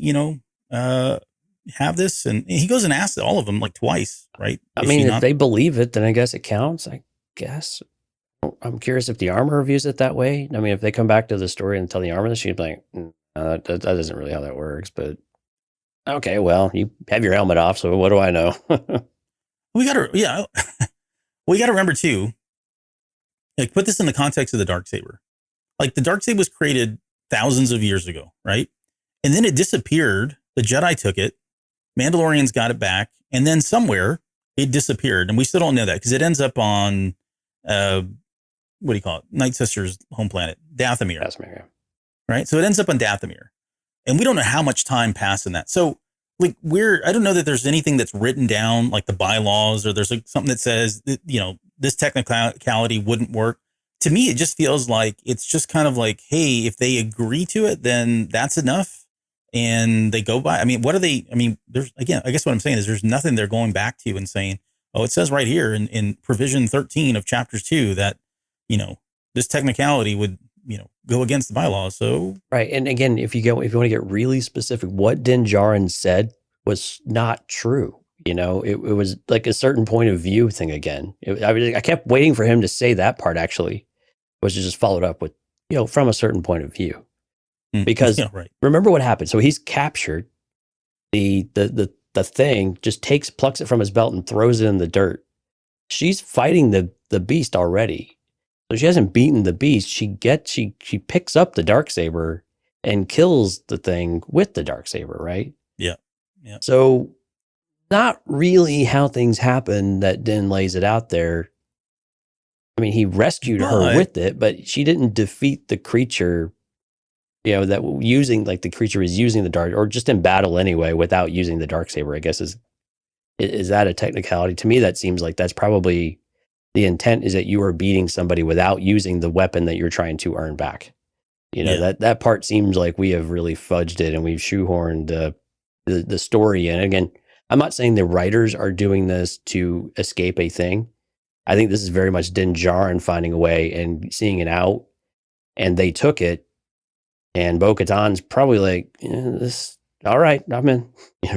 have this? And he goes and asks all of them like twice, right? I mean, if they believe it, then I guess it counts. I guess. I'm curious if the armor views it that way. I mean, if they come back to the story and tell the armor, she'd be like, that isn't really how that works. But okay, well, you have your helmet off, so what do I know? we got to remember too. Like, put this in the context of the Darksaber. Like, the Darksaber was created thousands of years ago, right? And then it disappeared. The Jedi took it. Mandalorians got it back. And then somewhere it disappeared. And we still don't know that because it ends up on, what do you call it? Night Sister's home planet, Dathomir. Dathomir, yeah. Right? So it ends up on Dathomir. And we don't know how much time passed in that. So, like, I don't know that there's anything that's written down, like the bylaws, or there's like something that says that, this technicality wouldn't work. To me, it just feels like it's just kind of like, hey, if they agree to it, then that's enough. and they go by. I mean, what are they? I mean, there's again, I guess what I'm saying is there's nothing they're going back to and saying, oh, it says right here in provision 13 of chapters 2 that, this technicality would, go against the bylaws. So Right. And again, if you want to get really specific, what Din Djarin said was not true. It was like a certain point of view thing again. I kept waiting for him to say that part, actually, was just followed up with, from a certain point of view. Because right. Remember what happened. So he's captured. The thing just plucks it from his belt and throws it in the dirt. She's fighting the beast already. So she hasn't beaten the beast. She picks up the darksaber and kills the thing with the darksaber, right? Yeah. Yeah. So not really how things happen that Din lays it out there. I mean, he rescued her with it, but she didn't defeat the creature, that using, like, the creature is using the dark, or just in battle anyway, without using the darksaber, I guess is that a technicality? To me, that seems like that's probably the intent, is that you are beating somebody without using the weapon that you're trying to earn back. That part seems like we have really fudged it and we've shoehorned the story in. Again, I'm not saying the writers are doing this to escape a thing. I think this is very much Din Djarin finding a way and seeing it out, and they took it, and Bo-Katan's probably like, this, all right, I'm in,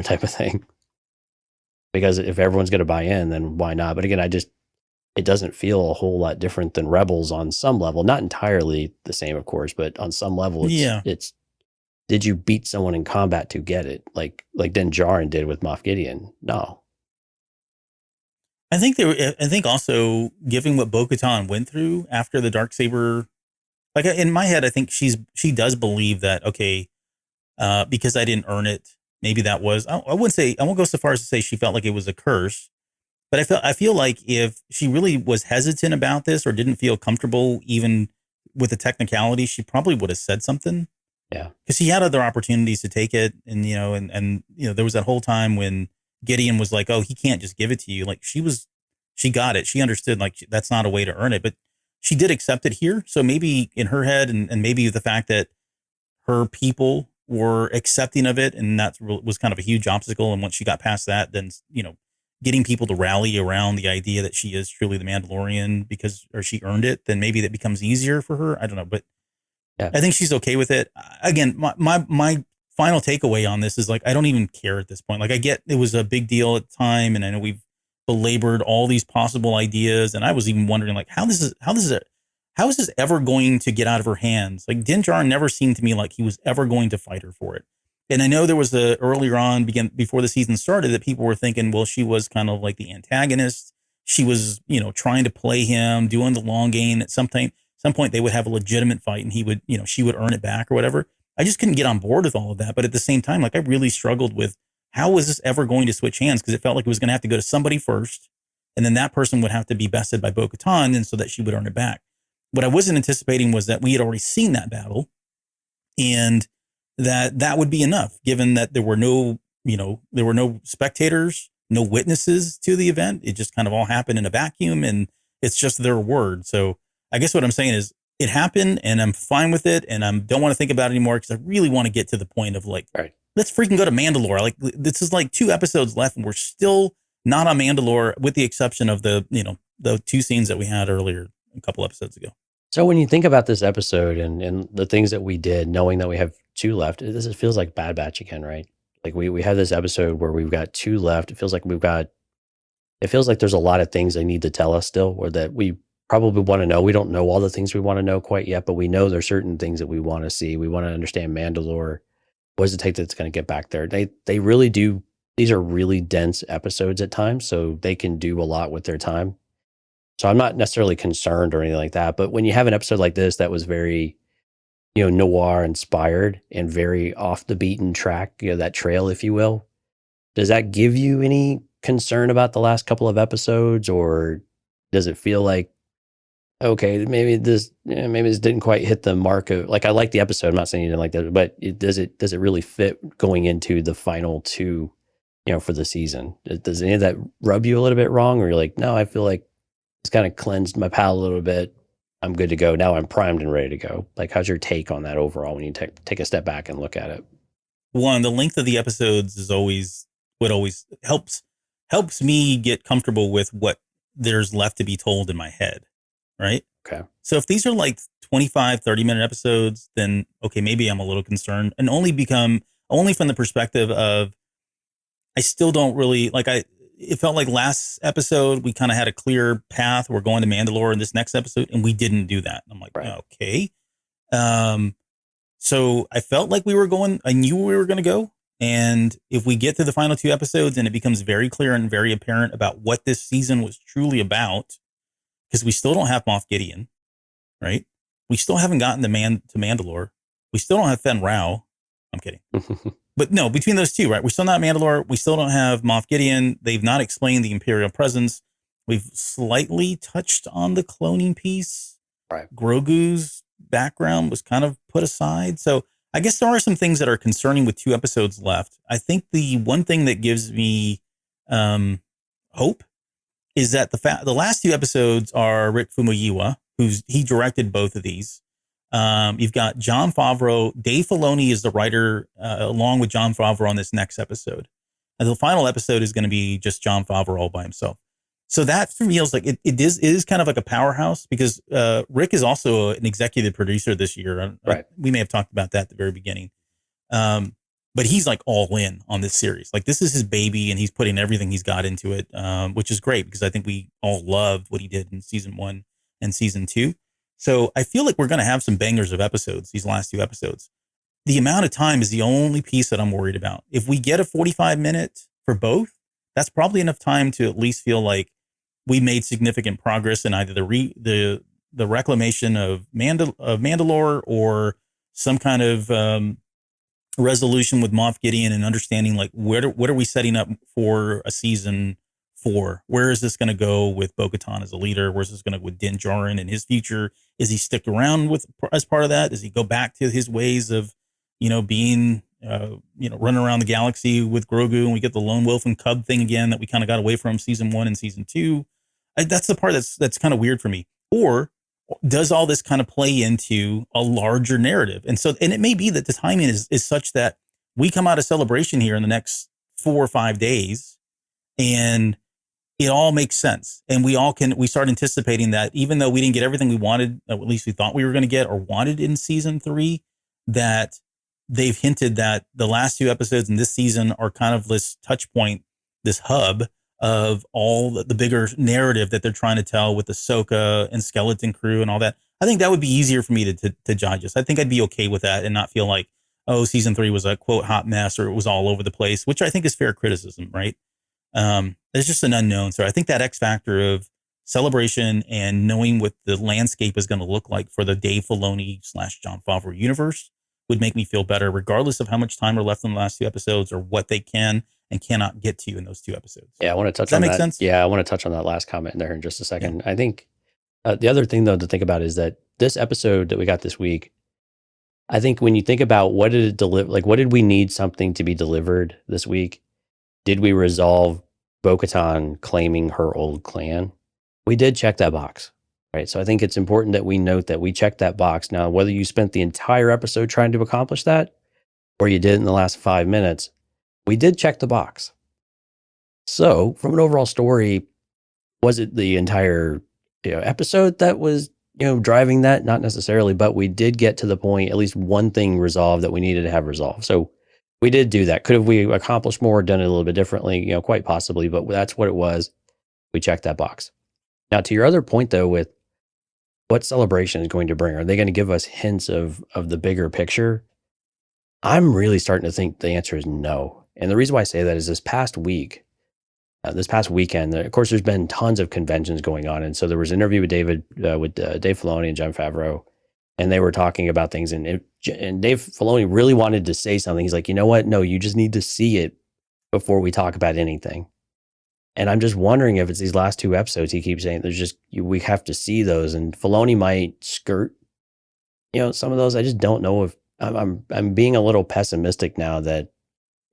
type of thing. Because if everyone's going to buy in, then why not? But again, it doesn't feel a whole lot different than Rebels on some level. Not entirely the same, of course, but on some level, it's did you beat someone in combat to get it? Like Din Djarin did with Moff Gideon? No. I think also, given what Bo-Katan went through after the darksaber, like, in my head, I think she does believe that, okay, because I didn't earn it, maybe that was, I won't go so far as to say she felt like it was a curse, but I feel like if she really was hesitant about this or didn't feel comfortable even with the technicality, she probably would have said something. Yeah. Because he had other opportunities to take it. And, there was that whole time when Gideon was like, oh, he can't just give it to you. Like, she got it. She understood, like, that's not a way to earn it, but she did accept it here. So maybe in her head, and maybe the fact that her people were accepting of it, and that was kind of a huge obstacle. And once she got past that, then, getting people to rally around the idea that she is truly the Mandalorian or she earned it, then maybe that becomes easier for her. I don't know, but yeah. I think she's okay with it. Again, my final takeaway on this is, like, I don't even care at this point. Like, I get it was a big deal at the time, and I know we've belabored all these possible ideas, and I was even wondering, like, how is this ever going to get out of her hands? Like, Din Djarin never seemed to me like he was ever going to fight her for it. And I know there was earlier on, before the season started, that people were thinking, well, she was kind of like the antagonist. She was, trying to play him, doing the long game. At some point they would have a legitimate fight, and he would, she would earn it back or whatever. I just couldn't get on board with all of that. But at the same time, like, I really struggled with, how was this ever going to switch hands? Because it felt like it was going to have to go to somebody first, and then that person would have to be bested by Bo-Katan, and so that she would earn it back. What I wasn't anticipating was that we had already seen that battle, and that would be enough, given that there were no spectators, no witnesses to the event. It just kind of all happened in a vacuum, and it's just their word. So I guess what I'm saying is, it happened, and I'm fine with it, and I don't want to think about it anymore, because I really want to get to the point of, like, right, let's freaking go to Mandalore. Like, this is like 2 episodes left, and we're still not on Mandalore, with the exception of the 2 scenes that we had earlier a couple episodes ago. So when you think about this episode and the things that we did, knowing that we have 2 left, it feels like Bad Batch again, right? Like, we have this episode where we've got 2 left. It feels like there's a lot of things they need to tell us still, or that we probably want to know. We don't know all the things we want to know quite yet, but we know there's certain things that we want to see. We want to understand Mandalore. What does it take that's going to get back there? They really do. These are really dense episodes at times, so they can do a lot with their time. So I'm not necessarily concerned or anything like that. But when you have an episode like this that was very, noir inspired and very off the beaten track, that trail, if you will, does that give you any concern about the last couple of episodes, or does it feel like, okay, maybe this didn't quite hit the mark of, like, I like the episode, I'm not saying you didn't like that, but does it really fit going into the final 2, for the season? Does any of that rub you a little bit wrong, or you're like, no, I feel like it's kind of cleansed my palate a little bit, I'm good to go now, I'm primed and ready to go? Like, how's your take on that overall when you take a step back and look at it? one, the length of the episodes is always what always helps me get comfortable with what there's left to be told in my head, right? Okay. So if these are like 25, 30-minute episodes, then okay, maybe I'm a little concerned, and only from the perspective of I still don't really like it felt like last episode we kind of had a clear path. We're going to Mandalore in this next episode, and we didn't do that. I'm like, Right. okay. So I felt like I knew we were going to go. And if we get to the final 2 episodes and it becomes very clear and very apparent about what this season was truly about, because we still don't have Moff Gideon, right? We still haven't gotten to Mandalore. We still don't have Fen Rao. I'm kidding. But no, between those two, right? We're still not Mandalore. We still don't have Moff Gideon. They've not explained the Imperial presence. We've slightly touched on the cloning piece. Right. Grogu's background was kind of put aside. So I guess there are some things that are concerning with 2 episodes left. I think the one thing that gives me hope is that the last 2 episodes are Rick Famuyiwa, he directed both of these. You've got Jon Favreau. Dave Filoni is the writer, along with Jon Favreau on this next episode. And the final episode is going to be just Jon Favreau all by himself. So that feels like it is kind of like a powerhouse, because Rick is also an executive producer this year. Right. We may have talked about that at the very beginning. But he's like all in on this series. Like, this is his baby, and he's putting everything he's got into it, which is great, because I think we all loved what he did in season 1 and season 2. So I feel like we're going to have some bangers of episodes, these last 2 episodes. The amount of time is the only piece that I'm worried about. If we get a 45-minute for both, that's probably enough time to at least feel like we made significant progress in either the reclamation of Mandalore, or some kind of resolution with Moff Gideon, and understanding like what are we setting up for a season 4? Where is this going to go with Bo-Katan as a leader? Where's this going to go with Din Djarin and his future? Is he stick around as part of that? Does he go back to his ways of, being, running around the galaxy with Grogu, and we get the lone wolf and cub thing again that we kind of got away from season 1 and season 2? That's the part that's kind of weird for me. Or does all this kind of play into a larger narrative? And it may be that the timing is such that we come out of Celebration here in the next 4 or 5 days, and it all makes sense. And we start anticipating that, even though we didn't get everything we wanted, or at least we thought we were going to get or wanted in season 3, that they've hinted that the last 2 episodes in this season are kind of this touch point, this hub of all the bigger narrative that they're trying to tell with Ahsoka and Skeleton Crew and all that. I think that would be easier for me to judge us. I think I'd be okay with that and not feel like, oh, season 3 was a quote hot mess, or it was all over the place, which I think is fair criticism, right? There's just an unknown. So I think that X factor of Celebration and knowing what the landscape is going to look like for the Dave Filoni / Jon Favreau universe would make me feel better, regardless of how much time are left in the last 2 episodes, or what they can and cannot get to in those 2 episodes. Yeah, I want to touch Does that on make that. sense? Yeah, I want to touch on that last comment there in just a second. Yeah. I think the other thing, though, to think about is that this episode that we got this week, I think when you think about what did it deliver, like what did we need something to be delivered this week? Did we resolve Bo-Katan claiming her old clan? We did check that box, right? So I think it's important that we note that we checked that box. Now, whether you spent the entire episode trying to accomplish that, or you did in the last 5 minutes, we did check the box. So from an overall story, was it the entire episode that was driving that? Not necessarily, but we did get to the point, at least one thing resolved that we needed to have resolved. So we did do that. Could have we accomplished more, done it a little bit differently? Quite possibly, but that's what it was. We checked that box. Now, to your other point, though, with what Celebration is going to bring, are they going to give us hints of the bigger picture? I'm really starting to think the answer is no. And the reason why I say that is this past weekend, of course, there's been tons of conventions going on. And so there was an interview with Dave Filoni and Jon Favreau, and they were talking about things. And Dave Filoni really wanted to say something. He's like, you know what? No, you just need to see it before we talk about anything. And I'm just wondering if it's these last 2 episodes. He keeps saying we have to see those. And Filoni might skirt, some of those. I just don't know if I'm being a little pessimistic now that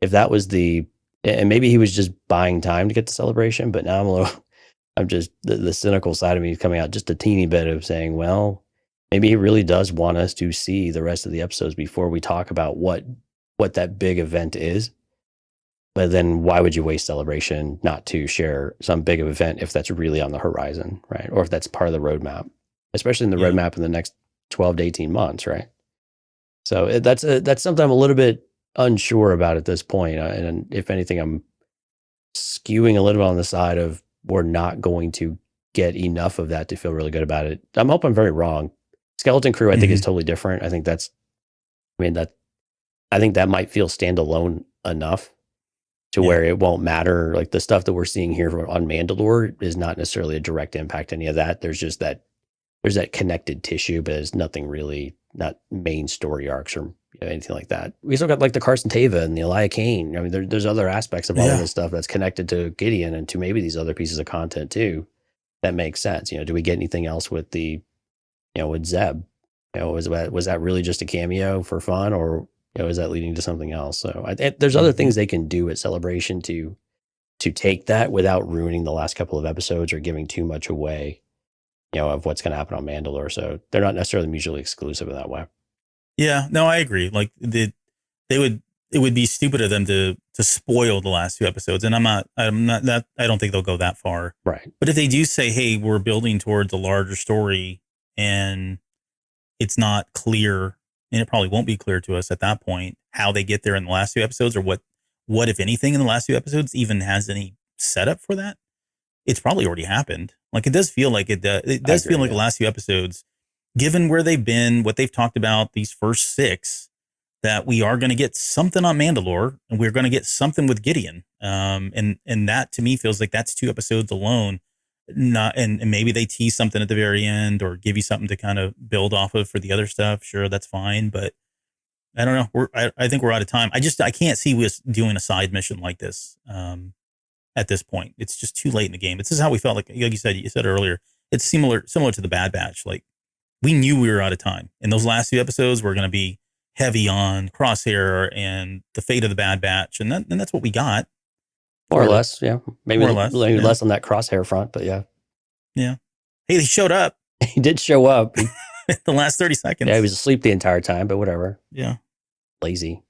if that was and maybe he was just buying time to get the Celebration, but now I'm just, the cynical side of me is coming out just a teeny bit of saying, well, maybe he really does want us to see the rest of the episodes before we talk about what what that big event is. But then why would you waste Celebration not to share some big event if that's really on the horizon, right? Or if that's part of the roadmap, especially in the roadmap in the next 12 to 18 months, right? So that's something I'm a little bit unsure about at this point. And if anything, I'm skewing a little bit on the side of we're not going to get enough of that to feel really good about it. I'm hoping I'm very wrong. Skeleton Crew, I think, is totally different. I think that might feel standalone enough to where it won't matter. Like the stuff that we're seeing here on Mandalore is not necessarily a direct impact to any of that. There's just there's that connected tissue, but it's nothing really, not main story arcs or anything like that. We still got like the Carson Teva and the Elia Kane. I mean, there's other aspects of all of this stuff that's connected to Gideon and to maybe these other pieces of content too. That makes sense. Do we get anything else with with Zeb? Was that really just a cameo for fun, or is that leading to something else? So there's other things they can do at Celebration to take that without ruining the last couple of episodes or giving too much away, of what's going to happen on Mandalore. So they're not necessarily mutually exclusive in that way. Yeah, no, I agree. Like it would be stupid of them to spoil the last 2 episodes. And I'm not that, I don't think they'll go that far. Right. But if they do say, hey, we're building towards a larger story and it's not clear, and it probably won't be clear to us at that point, how they get there in the last 2 episodes, or what, if anything, in the last 2 episodes even has any setup for that. It's probably already happened. Like it does feel like it does feel like the last 2 episodes, given where they've been, what they've talked about these first 6, that we are going to get something on Mandalore and we're going to get something with Gideon. And that to me feels like that's 2 episodes alone. And maybe they tease something at the very end or give you something to kind of build off of for the other stuff. Sure, that's fine. But I don't know. I think we're out of time. I can't see us doing a side mission like this at this point. It's just too late in the game. This is how we felt. Like you said earlier, it's similar to the Bad Batch. Like we knew we were out of time. And those last 2 episodes were going to be heavy on Crosshair and the fate of the Bad Batch. And that's what we got. More or less, yeah. Maybe more or less, less on that Crosshair front, but yeah. Yeah. Hey, he showed up. He did show up. The last 30 seconds. Yeah, he was asleep the entire time, but whatever. Yeah. Lazy.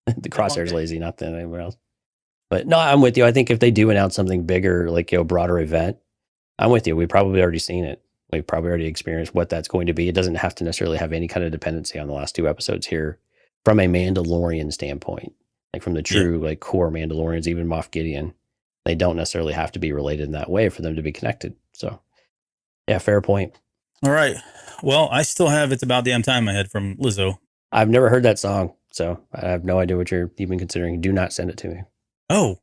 The Crosshair's lazy, not than anyone else. But no, I'm with you. I think if they do announce something bigger, like broader event, I'm with you. We've probably already seen it. We've probably already experienced what that's going to be. It doesn't have to necessarily have any kind of dependency on the last 2 episodes here from a Mandalorian standpoint. Like from the true core Mandalorians, even Moff Gideon, they don't necessarily have to be related in that way for them to be connected. So yeah, fair point. All right. Well, I still have It's About Damn Time in my head from Lizzo. I've never heard that song, so I have no idea what you're even considering. Do not send it to me. Oh,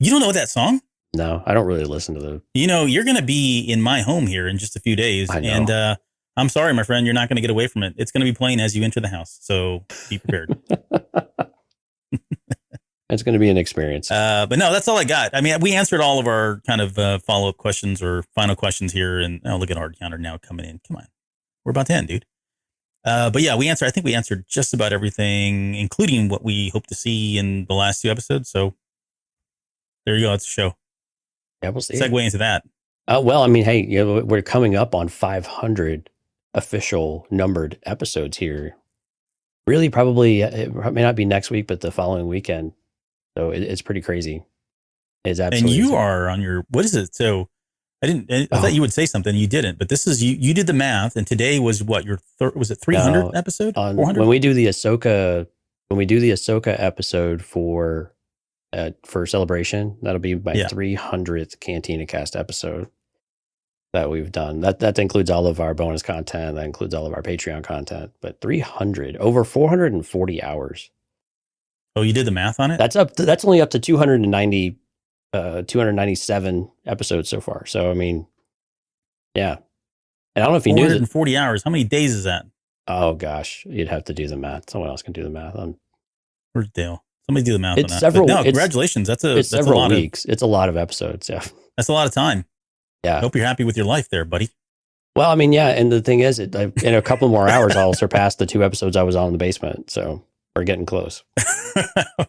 you don't know that song? No, I don't really listen to the... You're going to be in my home here in just a few days. I know. And I'm sorry, my friend, you're not going to get away from it. It's going to be playing as you enter the house. So be prepared. It's going to be an experience. But no, that's all I got. I mean, we answered all of our kind of follow-up questions or final questions here. And look at our counter now coming in. Come on. We're about to end, dude. But yeah, I think we answered just about everything, including what we hope to see in the last 2 episodes. So there you go. That's the show. Yeah, we'll see. Segue into that. Well, I mean, hey, we're coming up on 500 official numbered episodes here. Really, probably, it may not be next week, but the following weekend. So it's pretty crazy. It's absolutely. And you are on your, what is it? So I thought you would say something. You didn't, but this is, you did the math. And today was what was it 300 episode? 400? When we do the Ahsoka episode for Celebration, that'll be my 300th Cantina Cast episode that we've done. That includes all of our bonus content. That includes all of our Patreon content, but 300, over 440 hours. Oh, you did the math on it? That's only up to 297 episodes so far. So, I mean, yeah. And I don't know if you knew 440 hours. How many days is that? Oh gosh, you'd have to do the math. Someone else can do the math. Where's Dale? Somebody do the math it's on that. Several, no, congratulations. That's several a lot weeks. It's a lot of episodes. Yeah. That's a lot of time. Yeah. I hope you're happy with your life there, buddy. Well, I mean, yeah. And the thing is, in a couple more hours, I'll surpass the 2 episodes I was on in the basement. So we're getting close.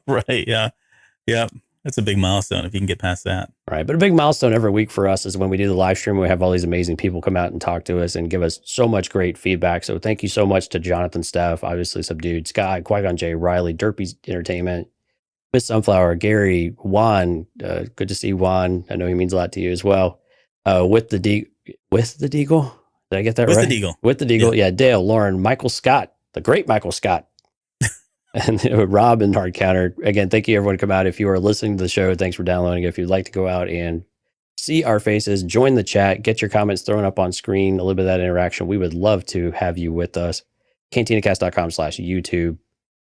Right. Yeah. Yeah. That's a big milestone if you can get past that. Right. But a big milestone every week for us is when we do the live stream. We have all these amazing people come out and talk to us and give us so much great feedback. So thank you so much to Jonathan, Steph, obviously Subdued, Sky, Qui-Gon J, Riley, Derpy's Entertainment, Miss Sunflower, Gary, Juan. Good to see Juan. I know he means a lot to you as well. With the Deagle. Did I get that right? With the Deagle. With the Deagle. Yeah. Dale, Lauren, Michael Scott, the great Michael Scott. And Rob and Hard Counter. Again, thank you everyone to come out. If you are listening to the show, thanks for downloading. If you'd like to go out and see our faces, join the chat, get your comments thrown up on screen, a little bit of that interaction. We would love to have you with us. CantinaCast.com/YouTube.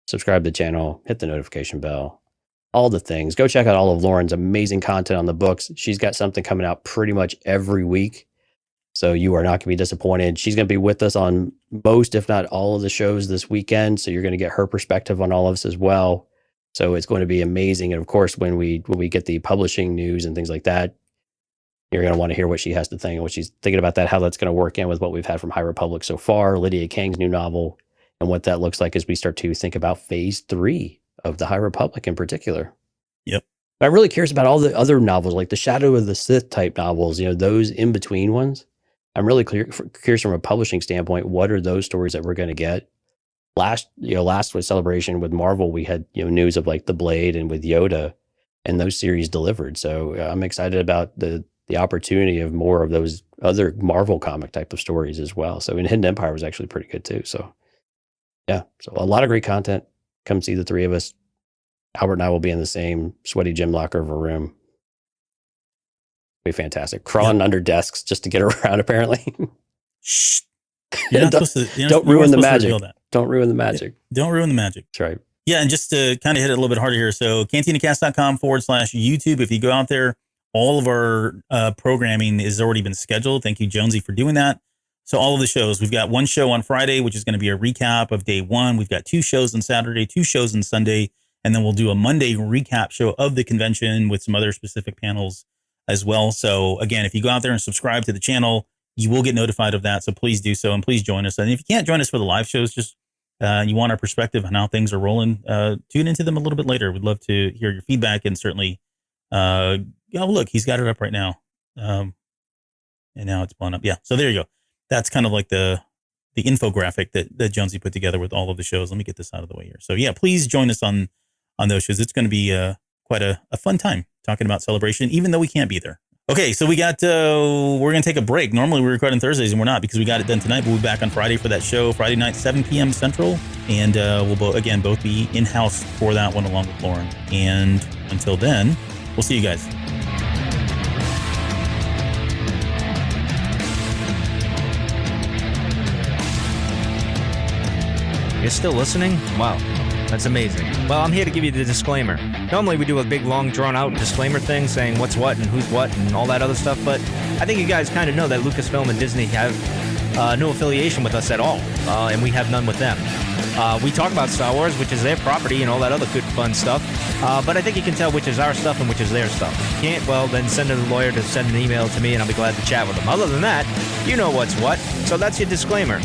Subscribe to the channel, hit the notification bell, all the things. Go check out all of Lauren's amazing content on the books. She's got something coming out pretty much every week. So you are not going to be disappointed. She's going to be with us on most, if not all of the shows this weekend. So you're going to get her perspective on all of us as well. So it's going to be amazing. And of course, when we get the publishing news and things like that, you're going to want to hear what she has to think and what she's thinking about that, how that's going to work in with what we've had from High Republic so far, Lydia Kang's new novel, and what that looks like as we start to think about phase 3 of the High Republic in particular. Yep. I'm really curious about all the other novels, like the Shadow of the Sith type novels, those in between ones. I'm really curious from a publishing standpoint, what are those stories that we're going to get? Last with Celebration with Marvel, we had news of like The Blade and with Yoda, and those series delivered. So I'm excited about the opportunity of more of those other Marvel comic type of stories as well. So Hidden Empire was actually pretty good too. So yeah, so a lot of great content. Come see the three of us. Albert and I will be in the same sweaty gym locker of a room. Be fantastic. Crawling under desks just to get around, apparently. Shh. You're not supposed to. Don't ruin the magic. Don't ruin the magic. Don't ruin the magic. That's right. Yeah, and just to kind of hit it a little bit harder here. So cantinacast.com/YouTube. If you go out there, all of our programming has already been scheduled. Thank you, Jonesy, for doing that. So all of the shows, we've got one show on Friday, which is going to be a recap of day 1. We've got 2 shows on Saturday, 2 shows on Sunday, and then we'll do a Monday recap show of the convention with some other specific panels as well. So again, if you go out there and subscribe to the channel, you will get notified of that. So please do so, and please join us. And if you can't join us for the live shows, just you want our perspective on how things are rolling, tune into them a little bit later. We'd love to hear your feedback, and certainly, look, he's got it up right now. And now it's blown up. Yeah. So there you go. That's kind of like the infographic that Jonesy put together with all of the shows. Let me get this out of the way here. So yeah, please join us on those shows. It's going to be quite a fun time talking about Celebration, even though we can't be there. Okay, so we're going to take a break. Normally we record on Thursdays, and we're not because we got it done tonight. We'll be back on Friday for that show, Friday night, 7 p.m. Central. And we'll both be in-house for that one along with Lauren. And until then, we'll see you guys. You're still listening? Wow, that's amazing. Well, I'm here to give you the disclaimer. Normally we do a big, long, drawn-out disclaimer thing saying what's what and who's what and all that other stuff, but I think you guys kind of know that Lucasfilm and Disney have no affiliation with us at all, and we have none with them. We talk about Star Wars, which is their property, and all that other good, fun stuff, but I think you can tell which is our stuff and which is their stuff. If you can't, well, then send a lawyer to send an email to me, and I'll be glad to chat with them. Other than that, you know what's what, so that's your disclaimer.